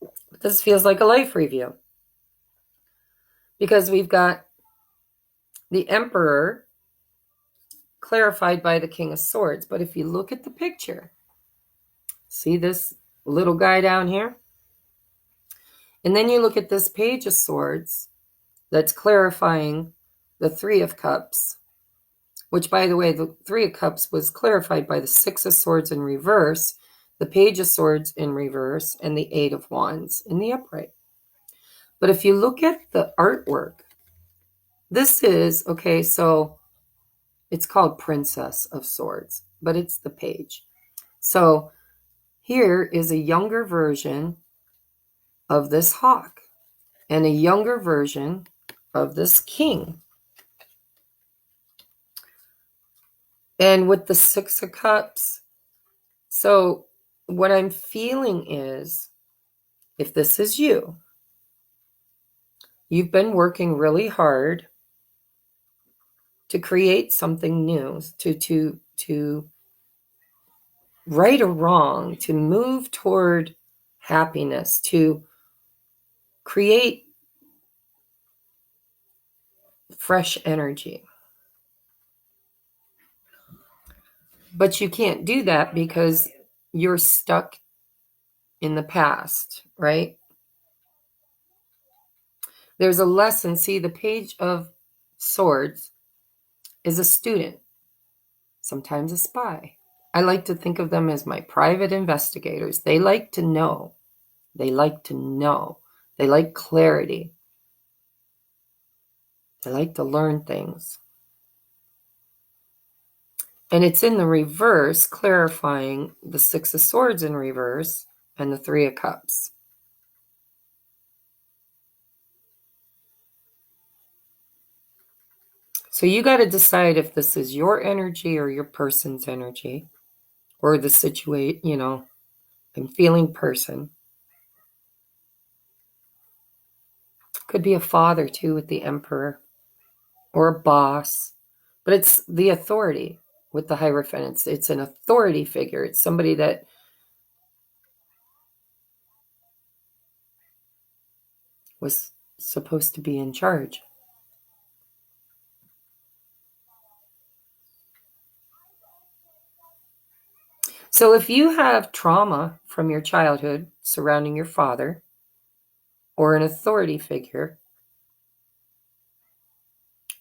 But this feels like a life review, because we've got the Emperor clarified by the King of Swords. But if you look at the picture, see this little guy down here? And then you look at this Page of Swords that's clarifying the Three of Cups, which, by the way, the Three of Cups was clarified by the Six of Swords in reverse, the Page of Swords in reverse, and the Eight of Wands in the upright. But if you look at the artwork, this is, okay, so it's called Princess of Swords, but it's the page. So here is a younger version of this hawk and a younger version of this king. And with the Six of Cups, so what I'm feeling is, if this is you, you've been working really hard to create something new, to right or wrong, to move toward happiness, to create fresh energy. But you can't do that because you're stuck in the past, right? There's a lesson. See, the Page of Swords is a student, sometimes a spy. I like to think of them as my private investigators. They like to know. They like to know. They like clarity. They like to learn things. And it's in the reverse, clarifying the Six of Swords in reverse and the Three of Cups. So you got to decide if this is your energy or your person's energy, or the situation, I'm feeling person. Could be a father too with the Emperor, or a boss, but it's the authority with the Hierophant. It's an authority figure. It's somebody that was supposed to be in charge. So if you have trauma from your childhood surrounding your father or an authority figure,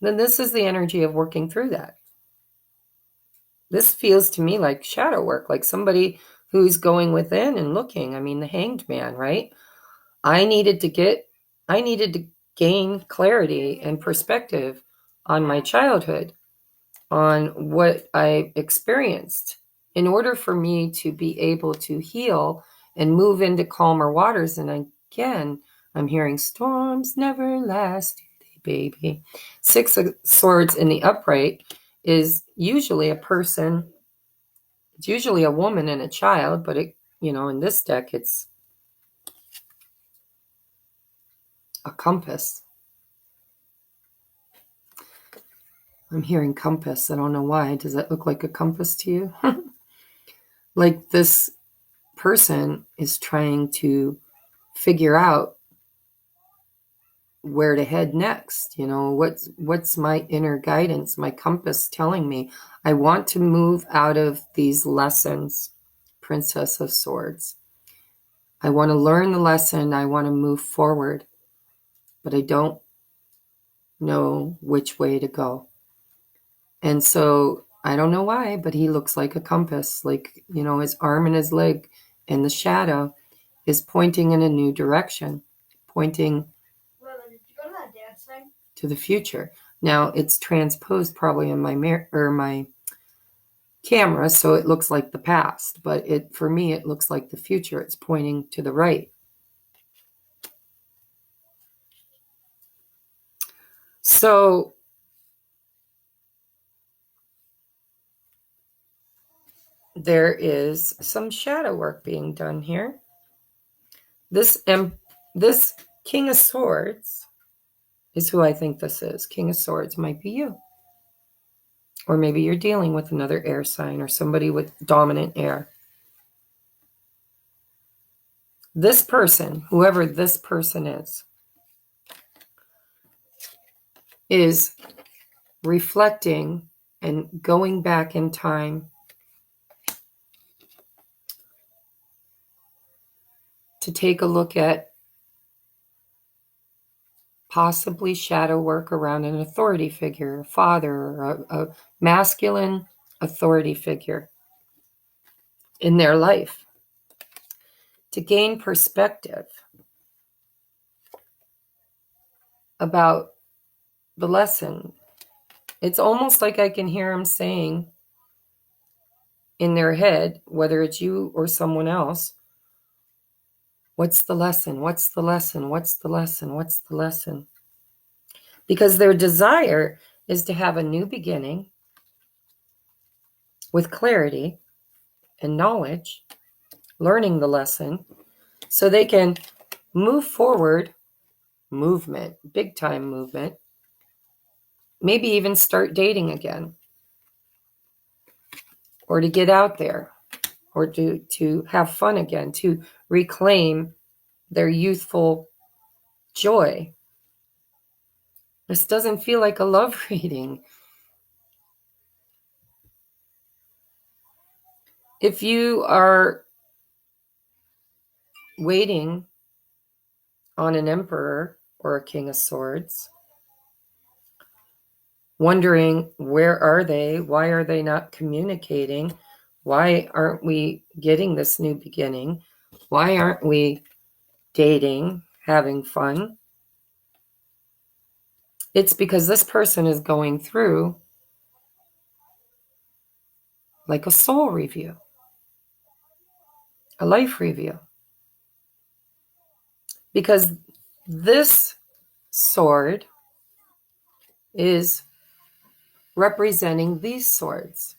then this is the energy of working through that. This feels to me like shadow work, like somebody who's going within and looking. I mean, the Hanged Man, right? I needed to gain clarity and perspective on my childhood, on what I experienced, in order for me to be able to heal and move into calmer waters. And again, I'm hearing storms never last, do they, baby? Six of Swords in the upright is usually a person. It's usually a woman and a child, but in this deck, it's a compass. I'm hearing compass. I don't know why. Does that look like a compass to you? Like this person is trying to figure out where to head next. What's my inner guidance, my compass telling me? I want to move out of these lessons, Princess of Swords. I want to learn the lesson. I want to move forward, but I don't know which way to go. And so I don't know why, but he looks like a compass, like, his arm and his leg in the shadow is pointing in a new direction, pointing to the future. Now it's transposed probably in my camera, so it looks like the past, but for me it looks like the future. It's pointing to the right. So there is some shadow work being done here. This King of Swords is who I think this is. King of Swords might be you. Or maybe you're dealing with another air sign or somebody with dominant air. This person, whoever this person is reflecting and going back in time to take a look at possibly shadow work around an authority figure, a father, or a masculine authority figure in their life, to gain perspective about the lesson. It's almost like I can hear them saying in their head, whether it's you or someone else, what's the lesson? What's the lesson? What's the lesson? What's the lesson? Because their desire is to have a new beginning with clarity and knowledge, learning the lesson, so they can move forward, movement, big time movement, maybe even start dating again, or to get out there, or to have fun again, to reclaim their youthful joy. This doesn't feel like a love reading. If you are waiting on an emperor or a king of swords, wondering, where are they? Why are they not communicating? Why aren't we getting this new beginning? Why aren't we dating, having fun? It's because this person is going through like a soul review, a life review. Because this sword is representing these swords.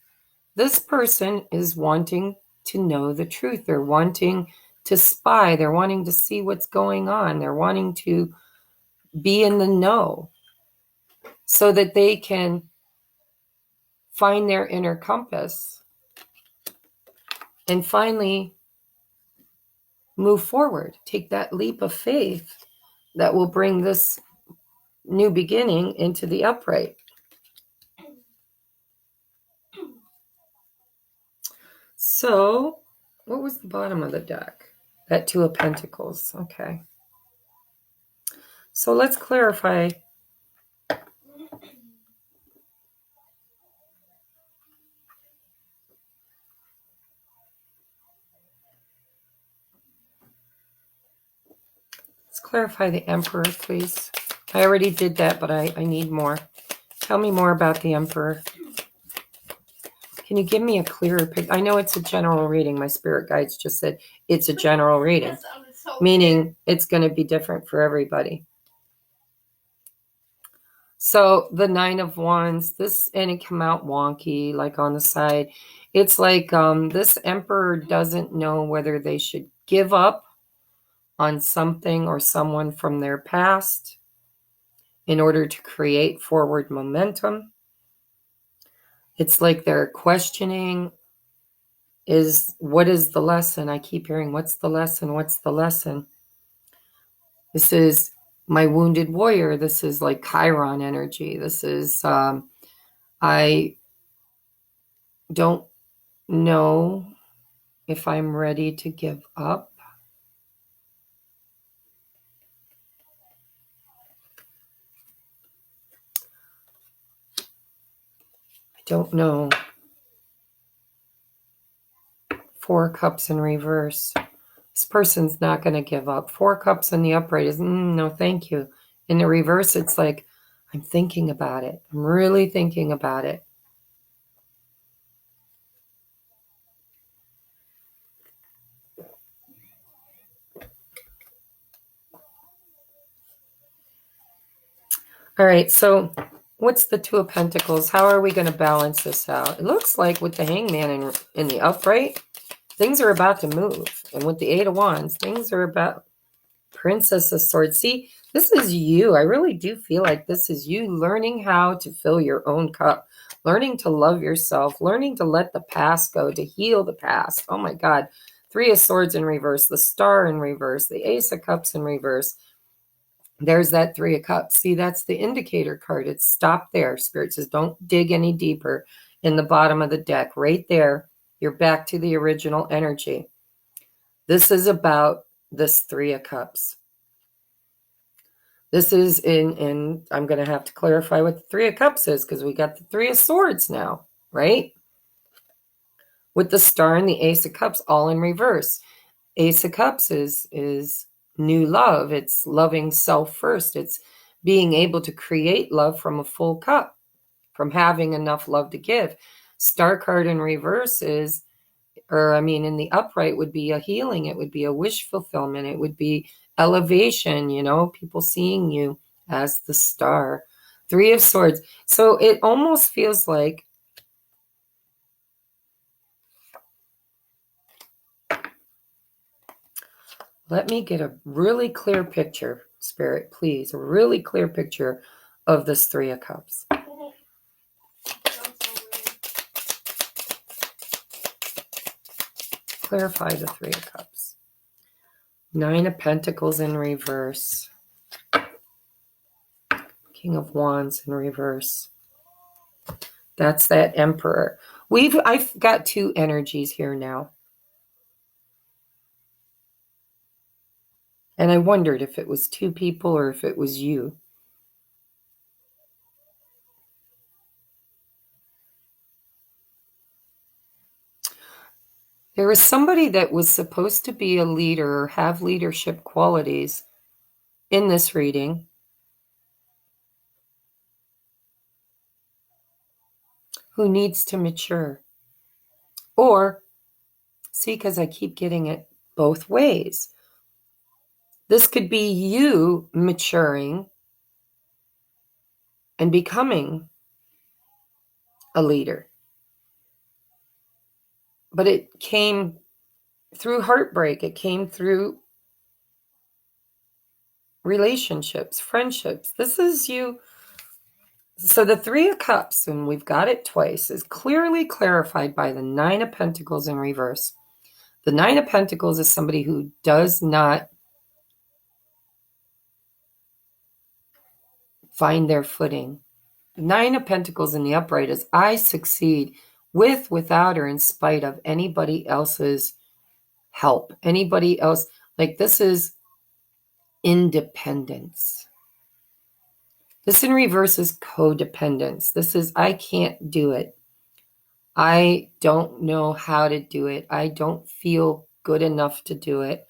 This person is wanting to know the truth. They're wanting to spy. They're wanting to see what's going on. They're wanting to be in the know so that they can find their inner compass and finally move forward, take that leap of faith that will bring this new beginning into the upright. So, what was the bottom of the deck? That Two of Pentacles. Okay. So let's clarify. Let's clarify the Emperor, please. I already did that, but I need more. Tell me more about the Emperor. Can you give me a clearer picture? I know it's a general reading. My spirit guides just said it's a general reading, meaning it's going to be different for everybody. So the Nine of Wands, this, and it came out wonky, like on the side. It's like this Emperor doesn't know whether they should give up on something or someone from their past in order to create forward momentum. It's like they're questioning, what is the lesson? I keep hearing, what's the lesson? What's the lesson? This is my wounded warrior. This is like Chiron energy. This is, I don't know if I'm ready to give up. I don't know. Four Cups in reverse. This person's not going to give up. Four Cups in the upright is, no, thank you. In the reverse, it's like, I'm thinking about it. I'm really thinking about it. All right, so what's the Two of Pentacles? How are we going to balance this out? It looks like with the Hangman in the upright, things are about to move. And with the Eight of Wands, things are about Princess of Swords. See, this is you. I really do feel like this is you learning how to fill your own cup, learning to love yourself, learning to let the past go, to heal the past. Oh my God. Three of Swords in reverse, the Star in reverse, the Ace of Cups in reverse. There's that Three of Cups. See, that's the indicator card. It's stop there. Spirit says, don't dig any deeper in the bottom of the deck. Right there, you're back to the original energy. This is about this Three of Cups. This is in I'm going to have to clarify what the Three of Cups is because we got the Three of Swords now, right? With the Star and the Ace of Cups all in reverse. Ace of Cups is new love. It's loving self first. It's being able to create love from a full cup, from having enough love to give. Star card in reverse is, or I mean, in the upright would be a healing. It would be a wish fulfillment. It would be elevation, people seeing you as the star. Three of Swords. So it almost feels like let me get a really clear picture, Spirit, please. A really clear picture of this Three of Cups. Clarify the Three of Cups. Nine of Pentacles in reverse. King of Wands in reverse. That's that Emperor. I've got two energies here now. And I wondered if it was two people or if it was you. There was somebody that was supposed to be a leader or have leadership qualities in this reading who needs to mature. Or, see, because I keep getting it both ways. This could be you maturing and becoming a leader. But it came through heartbreak. It came through relationships, friendships. This is you. So the Three of Cups, and we've got it twice, is clearly clarified by the Nine of Pentacles in reverse. The Nine of Pentacles is somebody who does not find their footing. Nine of Pentacles in the upright is I succeed with, without, or in spite of anybody else's help. Anybody else. Like, this is independence. This in reverse is codependence. This is I can't do it. I don't know how to do it. I don't feel good enough to do it.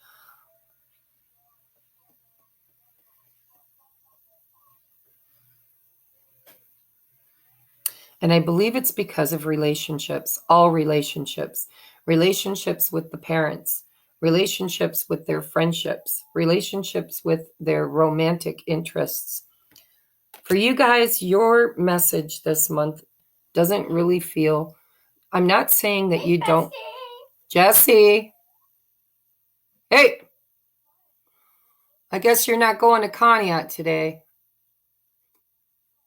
And I believe it's because of relationships, all relationships, relationships with the parents, relationships with their friendships, relationships with their romantic interests. For you guys, your message this month doesn't really feel, I'm not saying that you don't. Jesse. Hey. I guess you're not going to Conneaut today.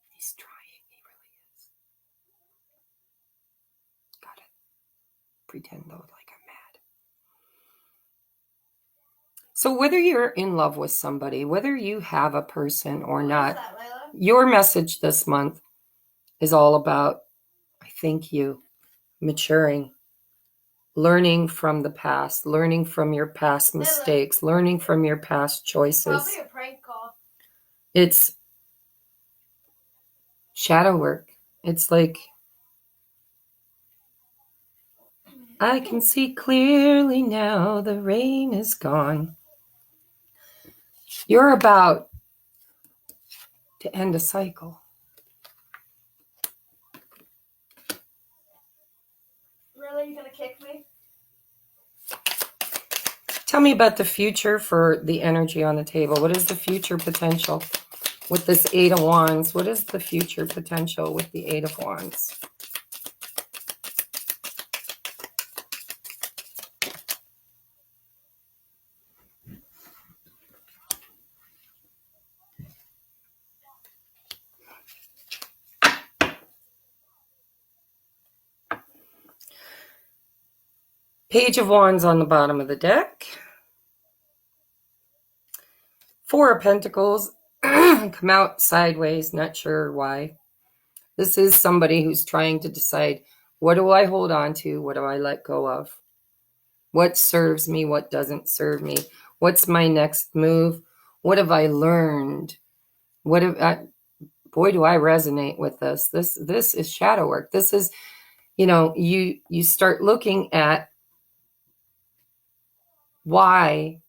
He's trying. He really is. Gotta pretend though like I'm mad. So whether you're in love with somebody, whether you have a person or not, your message this month is all about, I think, you maturing, learning from the past, learning from your past mistakes, learning from your past choices. Probably a prank call. It's shadow work. It's like, I can see clearly now, the rain is gone. You're about to end a cycle. Really? You gonna kick me? Tell me about the future for the energy on the table. What is the future potential with this Eight of Wands? What is the future potential with the Eight of Wands? Page of Wands on the bottom of the deck. Four of Pentacles come out sideways, not sure why. This is somebody who's trying to decide, what do I hold on to? What do I let go of? What serves me? What doesn't serve me? What's my next move? What have I learned? What have I, boy, do I resonate with this. This is shadow work. This is, you start looking at why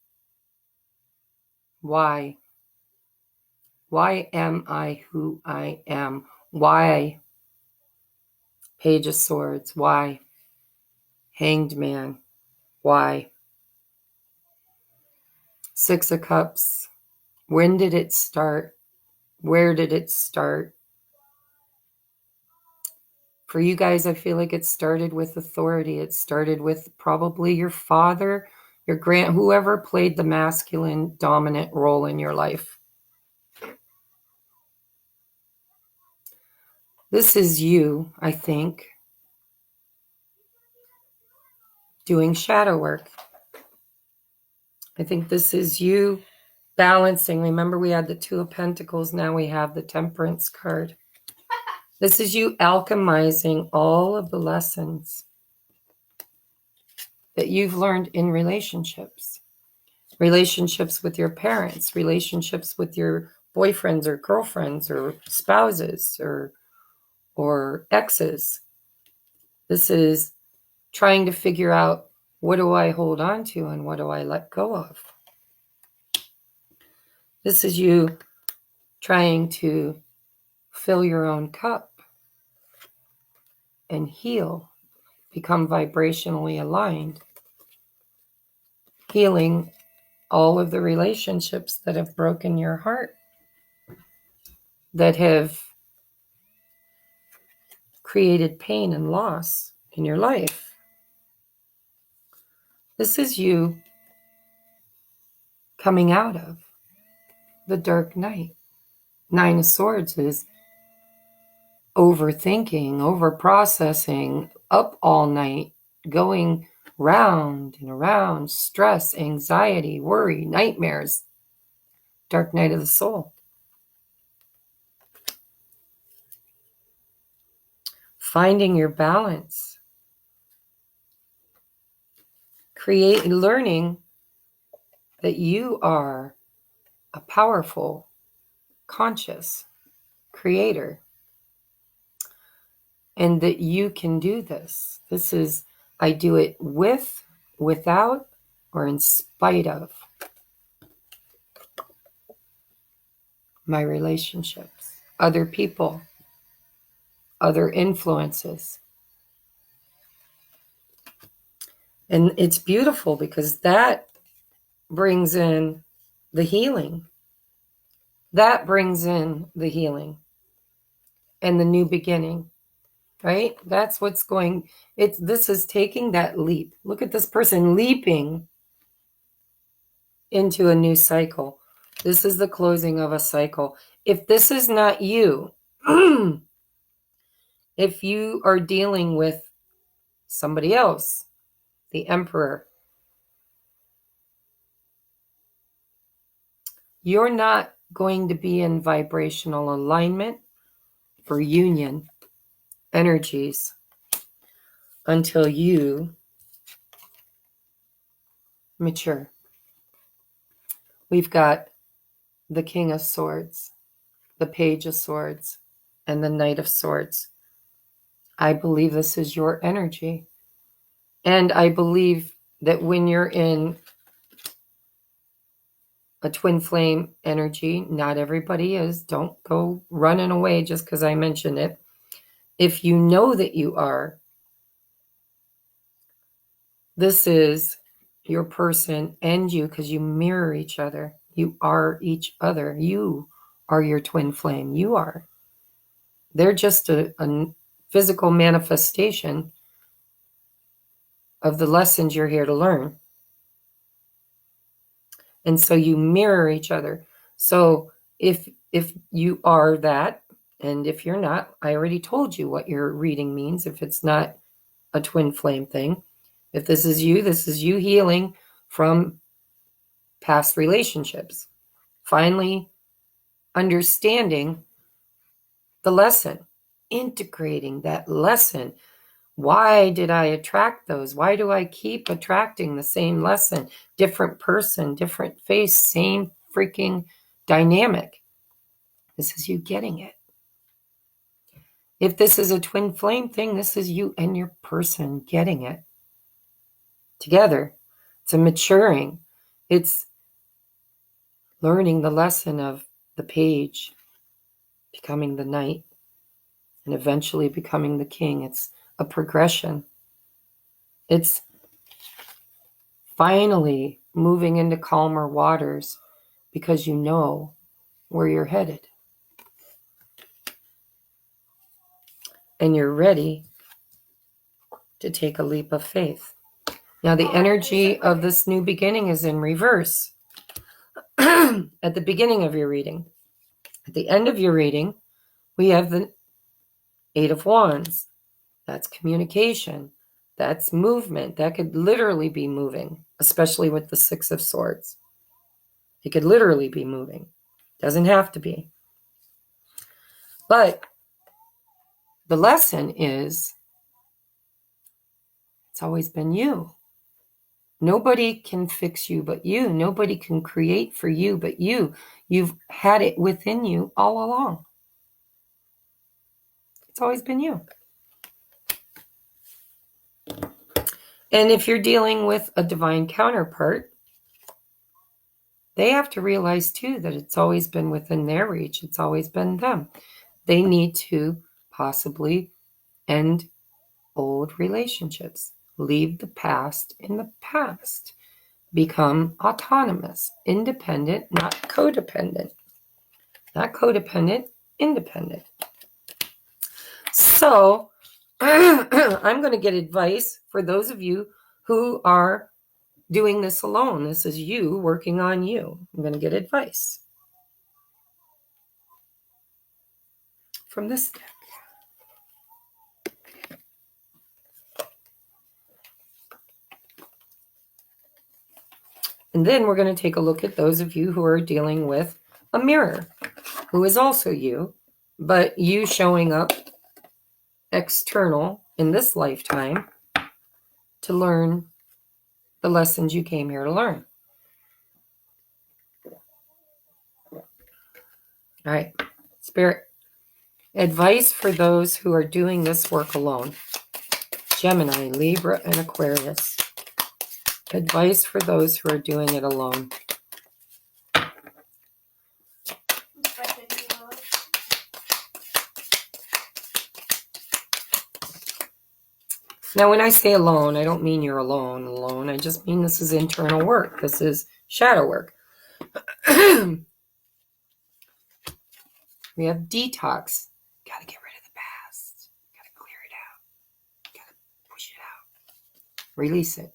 am I who I am? Why Page of Swords? Why Hanged Man? Why Six of Cups? When did it start? Where did it start? For you guys, I feel like it started with authority. It started with probably your father, your whoever played the masculine dominant role in your life. This is you, I think, doing shadow work. I think this is you balancing. Remember, we had the Two of Pentacles. Now we have the Temperance card. This is you alchemizing all of the lessons that you've learned in relationships. Relationships with your parents, relationships with your boyfriends or girlfriends or spouses or exes. This is trying to figure out What do I hold on to and what do I let go of? This is you trying to fill your own cup and heal, become vibrationally aligned, healing all of the relationships that have broken your heart, that have created pain and loss in your life. This is you coming out of the dark night. Nine of Swords is overthinking, over-processing, up all night, going round and around, stress, anxiety, worry, nightmares. Dark night of the soul. Finding your balance. Learning that you are a powerful, conscious creator and that you can do this. This is, I do it with, without, or in spite of my relationships, other people, other influences. And it's beautiful because that brings in the healing. That brings in the healing and the new beginning, right? That's what's going, this is taking that leap. Look at this person leaping into a new cycle. This is the closing of a cycle. If this is not you, if you are dealing with somebody else, the Emperor, you're not going to be in vibrational alignment for union energies until you mature. We've got the King of Swords, the Page of Swords, and the Knight of Swords. I believe this is your energy. And I believe that when you're in a twin flame energy, not everybody is. Don't go running away just because I mentioned it. If you know that you are, this is your person and you, because you mirror each other. You are each other. You are your twin flame. You are. They're just a physical manifestation of the lessons you're here to learn. And so you mirror each other. So if you are that, and if you're not, I already told you what your reading means. If it's not a twin flame thing, if this is you healing from past relationships. Finally, understanding the lesson, integrating that lesson. Why did I attract those? Why do I keep attracting the same lesson? Different person, different face, same freaking dynamic. This is you getting it. If this is a twin flame thing, this is you and your person getting it together. It's a maturing. It's learning the lesson of the page, becoming the knight, and eventually becoming the king. It's a progression. It's finally moving into calmer waters because you know where you're headed. And you're ready to take a leap of faith. Now, the energy of this new beginning is in reverse. At the beginning of your reading. At the end of your reading, we have the Eight of Wands. That's communication. That's movement. That could literally be moving, especially with the Six of Swords. It could literally be moving. Doesn't have to be. But the lesson is, it's always been you. Nobody can fix you but you. Nobody can create for you but you. You've had it within you all along. It's always been you. And if you're dealing with a divine counterpart, they have to realize too that it's always been within their reach. It's always been them. They need to possibly end old relationships, leave the past in the past, become autonomous, independent, not codependent. Not codependent, independent. So I'm going to get advice for those of you who are doing this alone. This is you working on you. I'm going to get advice from this deck. And then we're going to take a look at those of you who are dealing with a mirror, who is also you, but you showing up external in this lifetime to learn the lessons you came here to learn. All right, Spirit, advice for those who are doing this work alone. Gemini, Libra, and Aquarius. Advice for those who are doing it alone. Now, when I say alone, I don't mean you're alone. I just mean this is internal work. This is shadow work. We have detox. Got to get rid of the past. Got to clear it out. Got to push it out. Release it.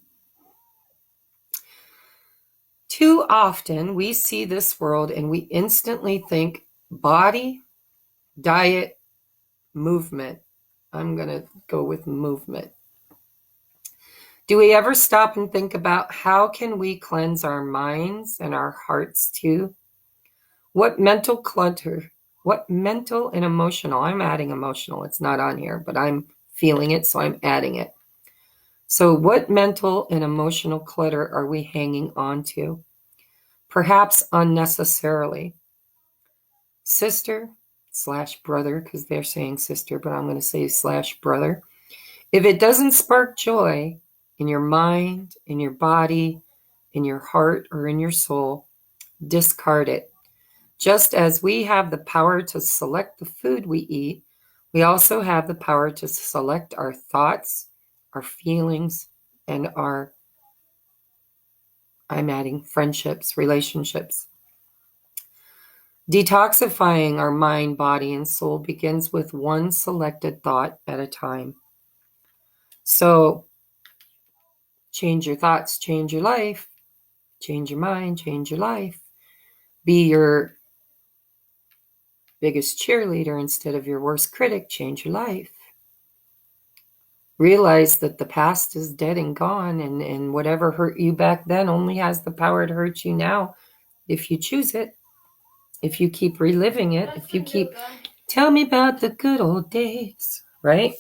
Too often, we see this world and we instantly think body, diet, movement. I'm going to go with movement. Do we ever stop and think about how can we cleanse our minds and our hearts too? What mental clutter, what mental and emotional, I'm adding emotional, it's not on here, but I'm feeling it, so I'm adding it. So what mental and emotional clutter are we hanging on to? Perhaps unnecessarily. Sister / brother, because they're saying sister, but I'm going to say / brother. If it doesn't spark joy in your mind, in your body, in your heart, or in your soul, discard it. Just as we have the power to select the food we eat, we also have the power to select our thoughts, our feelings, and I'm adding friendships, relationships. Detoxifying our mind, body, and soul begins with one selected thought at a time. So, change your thoughts, change your life. Change your mind, change your life. Be your biggest cheerleader instead of your worst critic. Change your life. Realize that the past is dead and gone, and whatever hurt you back then only has the power to hurt you now if you choose it. If you keep reliving it, if you keep, tell me about the good old days, right?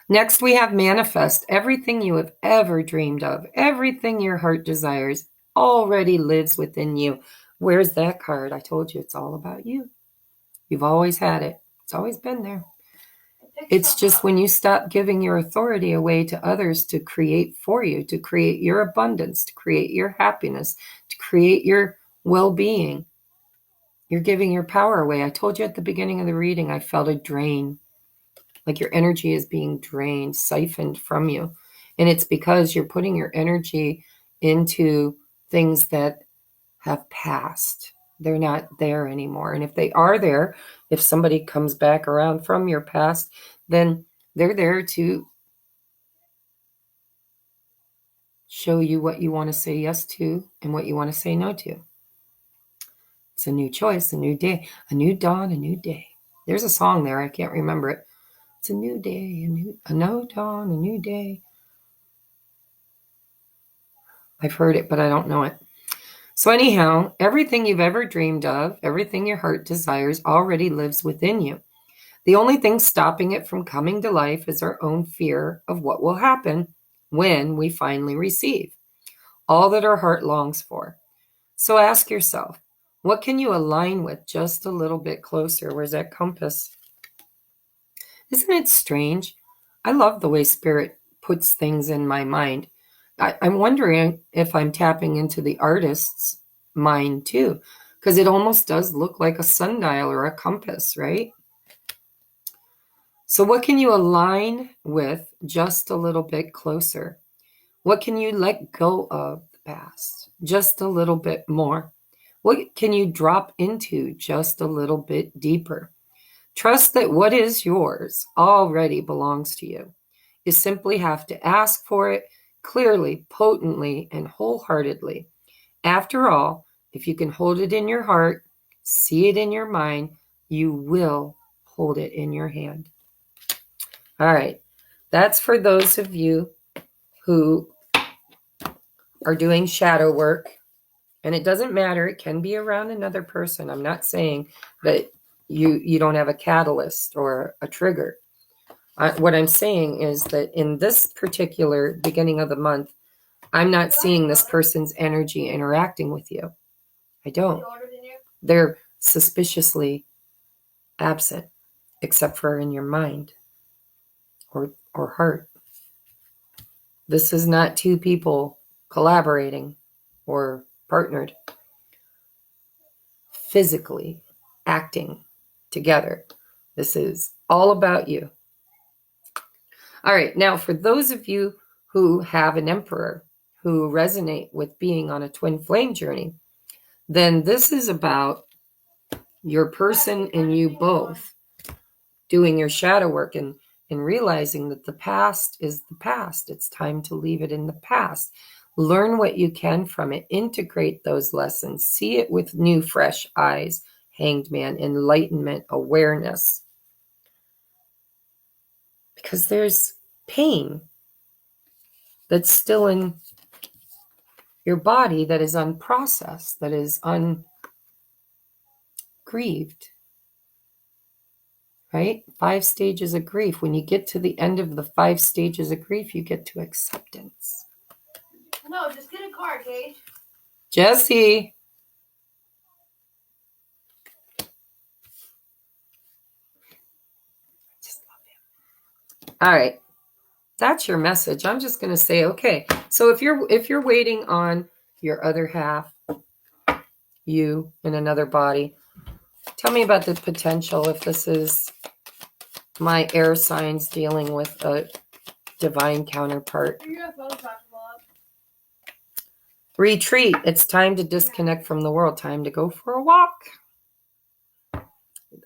Next, we have manifest. Everything you have ever dreamed of, everything your heart desires already lives within you. Where's that card? I told you it's all about you. You've always had it. It's always been there. It's just when you stop giving your authority away to others to create for you, to create your abundance, to create your happiness, to create your well-being, you're giving your power away. I told you at the beginning of the reading, I felt a drain. Like your energy is being drained, siphoned from you. And it's because you're putting your energy into things that have passed. They're not there anymore. And if they are there, if somebody comes back around from your past, then they're there to show you what you want to say yes to and what you want to say no to. It's a new choice, a new day, a new dawn, a new day. There's a song there. I can't remember it. It's a new day, a new dawn, a new day. I've heard it, but I don't know it. So anyhow, everything you've ever dreamed of, everything your heart desires already lives within you. The only thing stopping it from coming to life is our own fear of what will happen when we finally receive all that our heart longs for. So ask yourself, what can you align with just a little bit closer? Where's that compass? Isn't it strange? I love the way Spirit puts things in my mind. I'm wondering if I'm tapping into the artist's mind too, because it almost does look like a sundial or a compass, right? So what can you align with just a little bit closer? What can you let go of the past just a little bit more? What can you drop into just a little bit deeper? Trust that what is yours already belongs to you. You simply have to ask for it clearly, potently, and wholeheartedly. After all, if you can hold it in your heart, see it in your mind, you will hold it in your hand. All right, that's for those of you who are doing shadow work. And it doesn't matter, it can be around another person. I'm not saying that you don't have a catalyst or a trigger. What I'm saying is that in this particular beginning of the month, I'm not seeing this person's energy interacting with you. I don't. They're suspiciously absent, except for in your mind or heart. This is not two people collaborating or partnered, physically acting together. This is all about you. All right, now for those of you who have an emperor, who resonate with being on a twin flame journey, then this is about your person and you both doing your shadow work and realizing that the past is the past. It's time to leave it in the past. Learn what you can from it. Integrate those lessons. See it with new, fresh eyes. Hanged Man, enlightenment, awareness. Because there's pain that's still in your body that is unprocessed, that is ungrieved. Right? 5 stages of grief. When you get to the end of the 5 stages of grief, you get to acceptance. No, just get a card, Gage. Jesse. Just love him. All right. That's your message. I'm just going to say, okay. So if you're waiting on your other half, you in another body, tell me about the potential if this is my air signs dealing with a divine counterpart. Retreat. It's time to disconnect from the world. Time to go for a walk.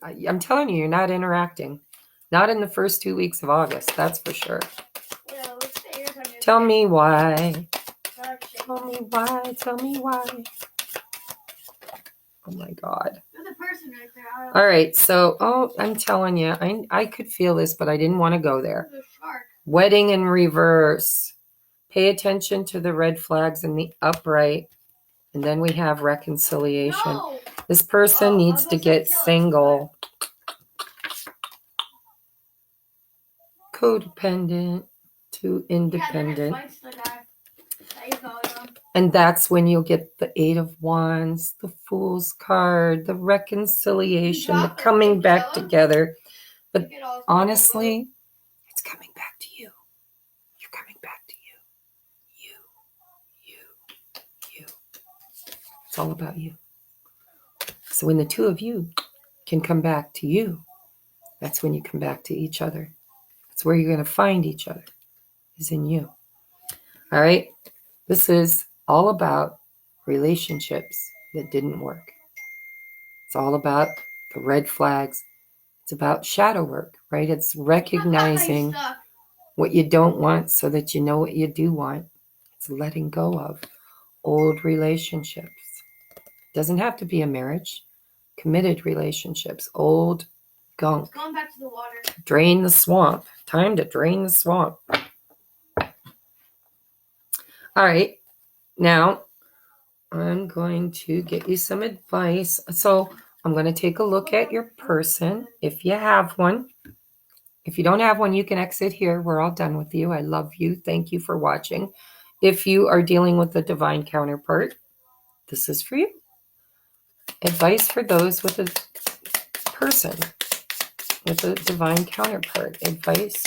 I'm telling you, you're not interacting. Not in the first 2 weeks of August, that's for sure. Yeah, tell me why. Tell me why. Tell me why. Oh my God. There's a person right there. All right, so, I'm telling you, I could feel this, but I didn't want to go there. There's a shark. Wedding in reverse. Pay attention to the red flags in the upright. And then we have reconciliation. No. This person needs to get single. Codependent to independent. And that's when you'll get the 8 of Wands, the Fool's card, the reconciliation, the coming back together. But honestly, it's coming back to you. You're coming back to you. You. It's all about you. So when the 2 of you can come back to you, that's when you come back to each other. That's where you're going to find each other, is in you. All right? This is all about relationships that didn't work. It's all about the red flags. It's about shadow work, right? It's recognizing what you don't want so that you know what you do want. It's letting go of old relationships. It doesn't have to be a marriage. Committed relationships, old gunk. It's going back to the water. Drain the swamp. Time to drain the swamp. All right. Now, I'm going to get you some advice. So I'm going to take a look at your person, if you have one. If you don't have one, you can exit here. We're all done with you. I love you. Thank you for watching. If you are dealing with a divine counterpart, this is for you. Advice for those with a person, with a divine counterpart. Advice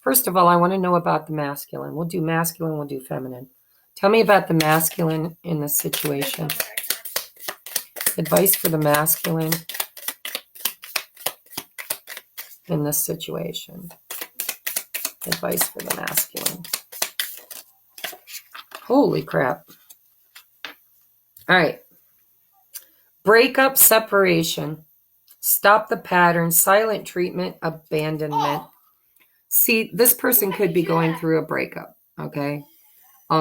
First of all, I want to know about the masculine. We'll do masculine, we'll do feminine. Tell me about the masculine in this situation. Advice for the masculine in this situation. Advice for the masculine. Holy crap. All right. Breakup, separation. Stop the pattern, silent treatment, abandonment. See, this person could be going through a breakup, okay?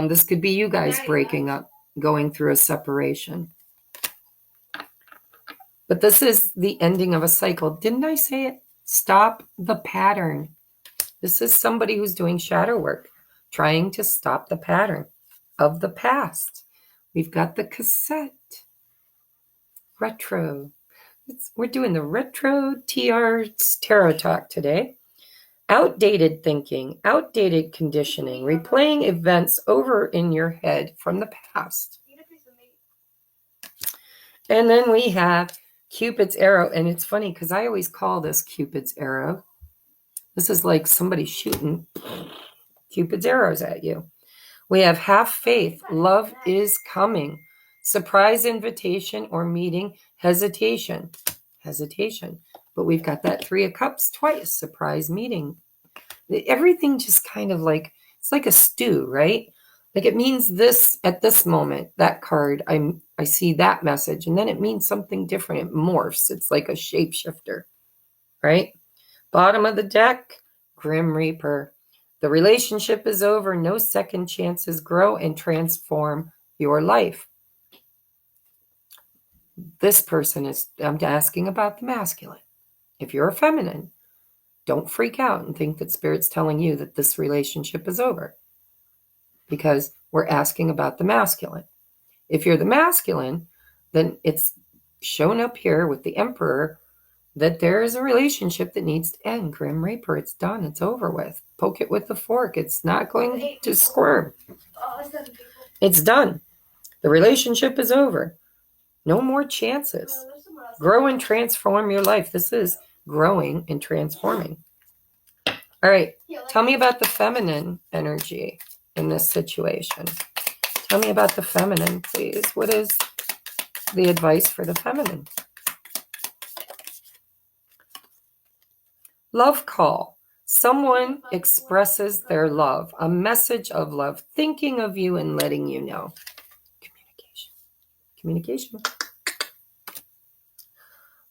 This could be you guys breaking up, going through a separation. But this is the ending of a cycle. Didn't I say it? Stop the pattern. This is somebody who's doing shadow work, trying to stop the pattern of the past. We've got the cassette. Retro. We're doing the retro tarot talk today. Outdated thinking, outdated conditioning, replaying events over in your head from the past. And then we have Cupid's arrow. And it's funny because I always call this Cupid's arrow. This is like somebody shooting Cupid's arrows at you. We have have faith. Love is coming. Surprise invitation or meeting. Hesitation. Hesitation. But we've got that 3 of Cups twice. Surprise meeting. Everything just kind of like, it's like a stew, right? Like it means this at this moment, that card, I see that message, and then it means something different. It morphs. It's like a shapeshifter, right? Bottom of the deck, Grim Reaper. The relationship is over. No second chances. Grow and transform your life. This person is, I'm asking about the masculine. If you're a feminine, don't freak out and think that Spirit's telling you that this relationship is over, because we're asking about the masculine. If you're the masculine, then it's shown up here with the Emperor that there is a relationship that needs to end. Grim Reaper, it's done. It's over with. Poke it with the fork. It's not going to squirm. It's done. The relationship is over. No more chances. Grow and transform your life. This is growing and transforming. All right. Tell me about the feminine energy in this situation. Tell me about the feminine, please. What is the advice for the feminine? Love call. Someone expresses their love, a message of love, thinking of you and letting you know. Communication.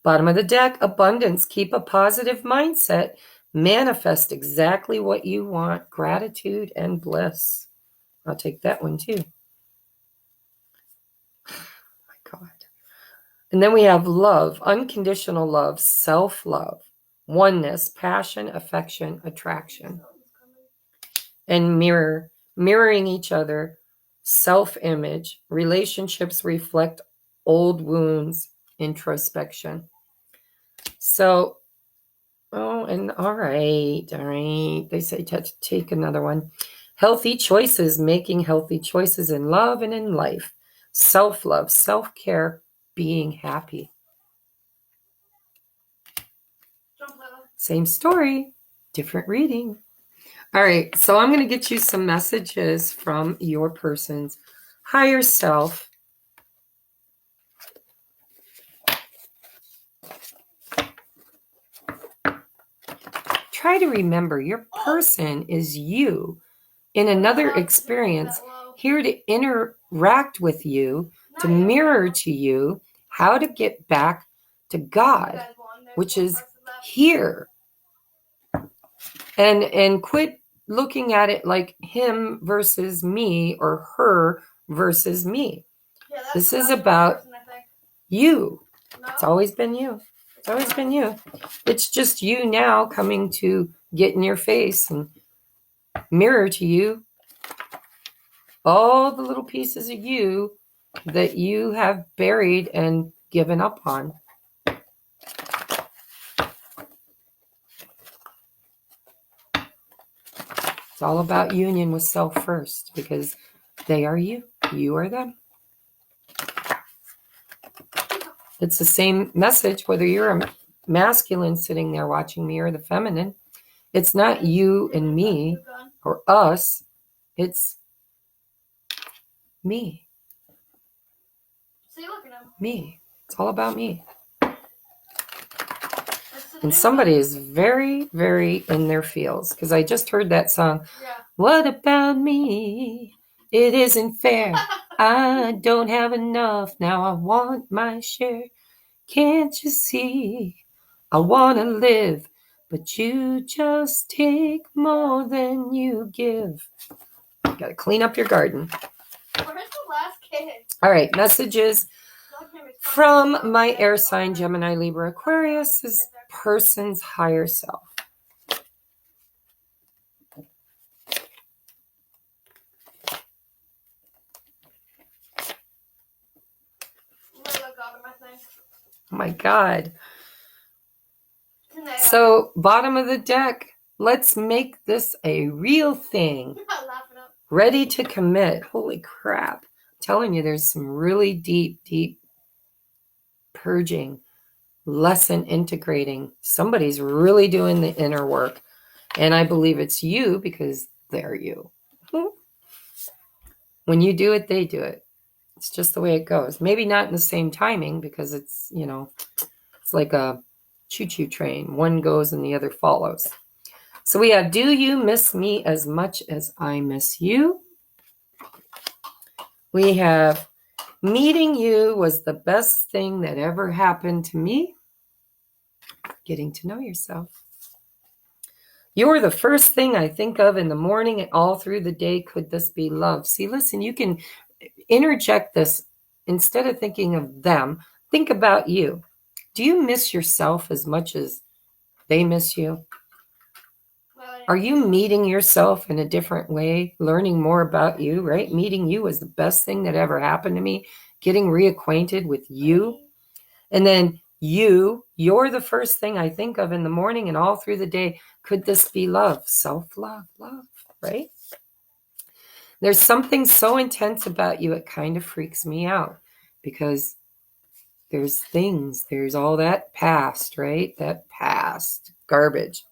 Bottom of the deck, abundance. Keep a positive mindset. Manifest exactly what you want. Gratitude and bliss. I'll take that one too. Oh my God. And then we have love, unconditional love, self-love, oneness, passion, affection, attraction. And mirroring each other, self-image. Relationships reflect old wounds, introspection. So, all right. They say take another one. Healthy choices, making healthy choices in love and in life. Self-love, self-care, being happy. Same story, different reading. All right, so I'm going to get you some messages from your person's higher self. Try to remember your person is you in another experience, here to interact with you, to mirror to you how to get back to God, which is here. And quit looking at it like him versus me or her versus me. This is about you. It's always been you. It's always been you. It's just you now coming to get in your face and mirror to you all the little pieces of you that you have buried and given up on. It's all about union with self first, because they are you. You are them. It's the same message whether you're a masculine sitting there watching me or the feminine. It's not you and me or us. It's me. See, look at him. Me. It's all about me. And somebody is very, very in their feels because I just heard that song. Yeah. What about me? It isn't fair. I don't have enough. Now I want my share. Can't you see? I want to live, but you just take more than you give. You got to clean up your garden. Where's the last kid? All right, messages from my air sign, Gemini, Libra, Aquarius, is person's higher self. Oh my God. So, bottom of the deck, let's make this a real thing. Ready to commit. Holy crap. I'm telling you, there's some really deep, deep purging, lesson integrating. Somebody's really doing the inner work. And I believe it's you because they're you. When you do it, they do it. It's just the way it goes. Maybe not in the same timing because it's, you know, it's like a choo-choo train. One goes and the other follows. So we have, do you miss me as much as I miss you? We have, meeting you was the best thing that ever happened to me. Getting to know yourself. You're the first thing I think of in the morning and all through the day. Could this be love? See, listen, you can interject this. Instead of thinking of them, think about you. Do you miss yourself as much as they miss you? Are you meeting yourself in a different way, learning more about you, right? Meeting you was the best thing that ever happened to me. Getting reacquainted with you. And then you're the first thing I think of in the morning and all through the day. Could this be love? Self-love, love, right? There's something so intense about you, it kind of freaks me out because there's all that past, right? That past garbage.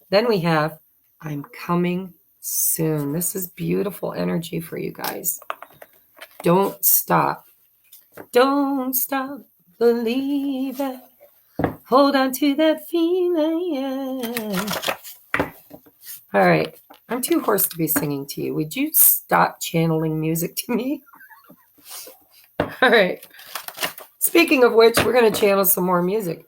Then we have, I'm coming soon. This is beautiful energy for you guys. Don't stop. Don't stop believing. Hold on to that feeling. All right. I'm too hoarse to be singing to you. Would you stop channeling music to me? All right. Speaking of which, we're going to channel some more music.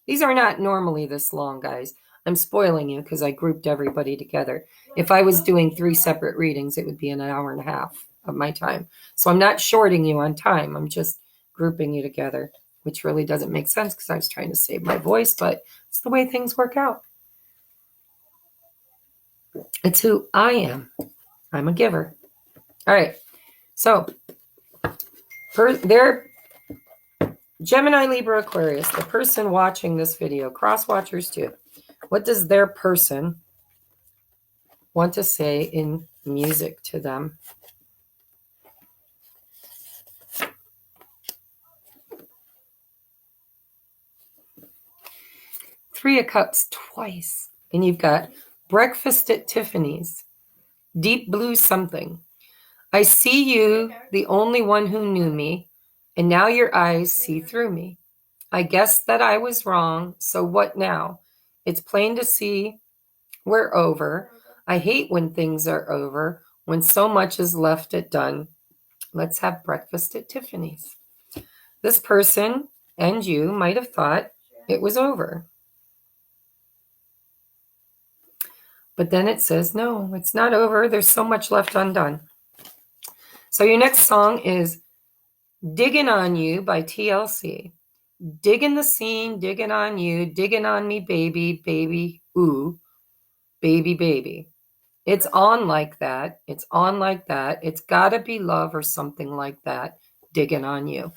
These are not normally this long, guys. I'm spoiling you because I grouped everybody together. If I was doing 3 separate readings, it would be an hour and a half of my time. So I'm not shorting you on time. I'm just grouping you together, which really doesn't make sense because I was trying to save my voice, but it's the way things work out. It's who I am. I'm a giver. All right. So they're Gemini, Libra, Aquarius, the person watching this video, cross watchers too. What does their person want to say in music to them? Three of Cups twice. And you've got breakfast at Tiffany's, deep blue something. I see you, the only one who knew me, and now your eyes see through me. I guess that I was wrong, so what now? It's plain to see we're over. I hate when things are over, when so much is left undone. Let's have breakfast at Tiffany's. This person and you might have thought it was over. But then it says, no, it's not over. There's so much left undone. So your next song is Digging on You by TLC. Digging the scene, digging on you, digging on me, baby, baby, ooh, baby, baby. It's on like that. It's on like that. It's gotta be love or something like that. Digging on you.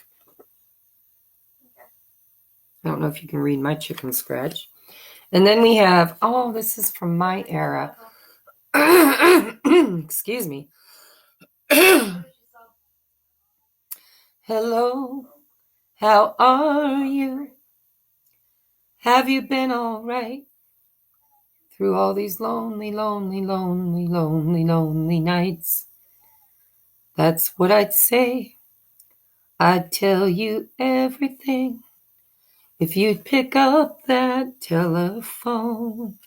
I don't know if you can read my chicken scratch. And then we have, oh, this is from my era. Excuse me. Hello, How are you? Have you been all right through all these lonely, lonely, lonely, lonely, lonely nights? That's what I'd say. I'd tell you everything if you'd pick up that telephone.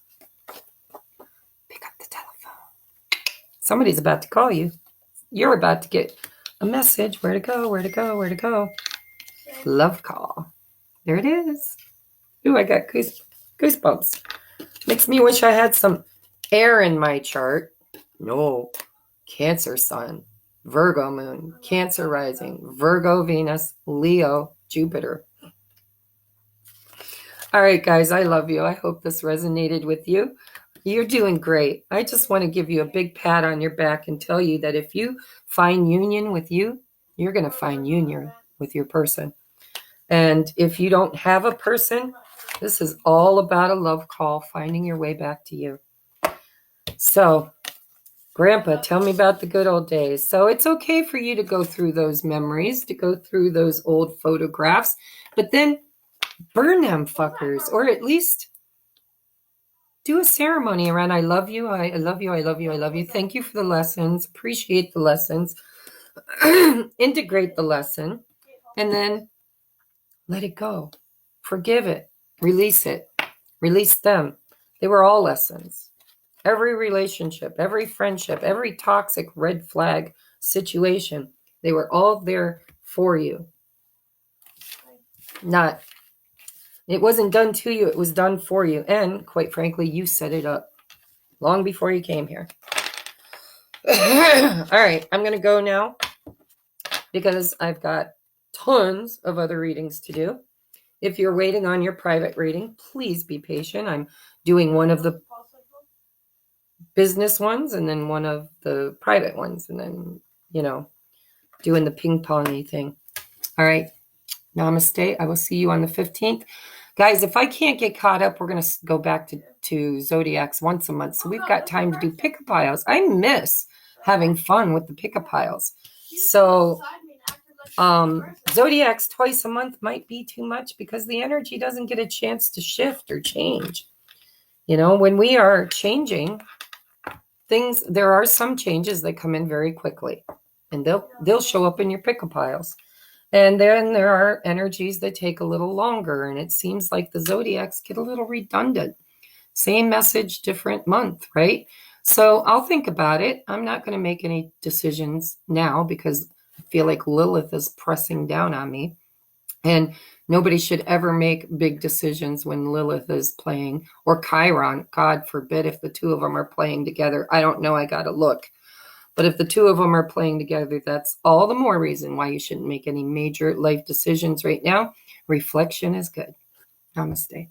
Pick up the telephone. Somebody's about to call you. You're about to get a message. Where to go? Where to go? Where to go? Love call. There it is. Ooh, I got goosebumps. Makes me wish I had some air in my chart. No. Cancer sun, Virgo moon, Cancer rising, Virgo Venus, Leo Jupiter. All right, guys, I love you. I hope this resonated with you. You're doing great. I just want to give you a big pat on your back and tell you that if you find union with you, you're going to find union with your person. And if you don't have a person, this is all about a love call, finding your way back to you. So, Grandpa, tell me about the good old days. So it's okay for you to go through those memories, to go through those old photographs, but then burn them fuckers, or at least do a ceremony around I love you, I love you, I love you, I love you. Thank you for the lessons. Appreciate the lessons. Integrate the lesson, and then let it go. Forgive it. Release it. Release them. They were all lessons. Every relationship, every friendship, every toxic red flag situation, they were all there for you. It wasn't done to you, it was done for you. And quite frankly, you set it up long before you came here. All right, I'm going to go now because I've got tons of other readings to do. If you're waiting on your private reading, please be patient. I'm doing one of the business ones and then one of the private ones, and then, doing the ping-pongy thing. All right. Namaste. I will see you on the 15th. Guys, if I can't get caught up, we're going to go back to Zodiacs once a month. So we've got time to do pick-a piles. I miss having fun with the pick-a piles. So Zodiacs twice a month might be too much because the energy doesn't get a chance to shift or change. When we are changing things, there are some changes that come in very quickly, and they'll show up in your pick-a piles. And then there are energies that take a little longer, and it seems like the zodiacs get a little redundant. Same message, different month, right? So I'll think about it. I'm not going to make any decisions now because I feel like Lilith is pressing down on me. And nobody should ever make big decisions when Lilith is playing, or Chiron. God forbid if the two of them are playing together. I don't know. I got to look. But if the two of them are playing together, that's all the more reason why you shouldn't make any major life decisions right now. Reflection is good. Namaste.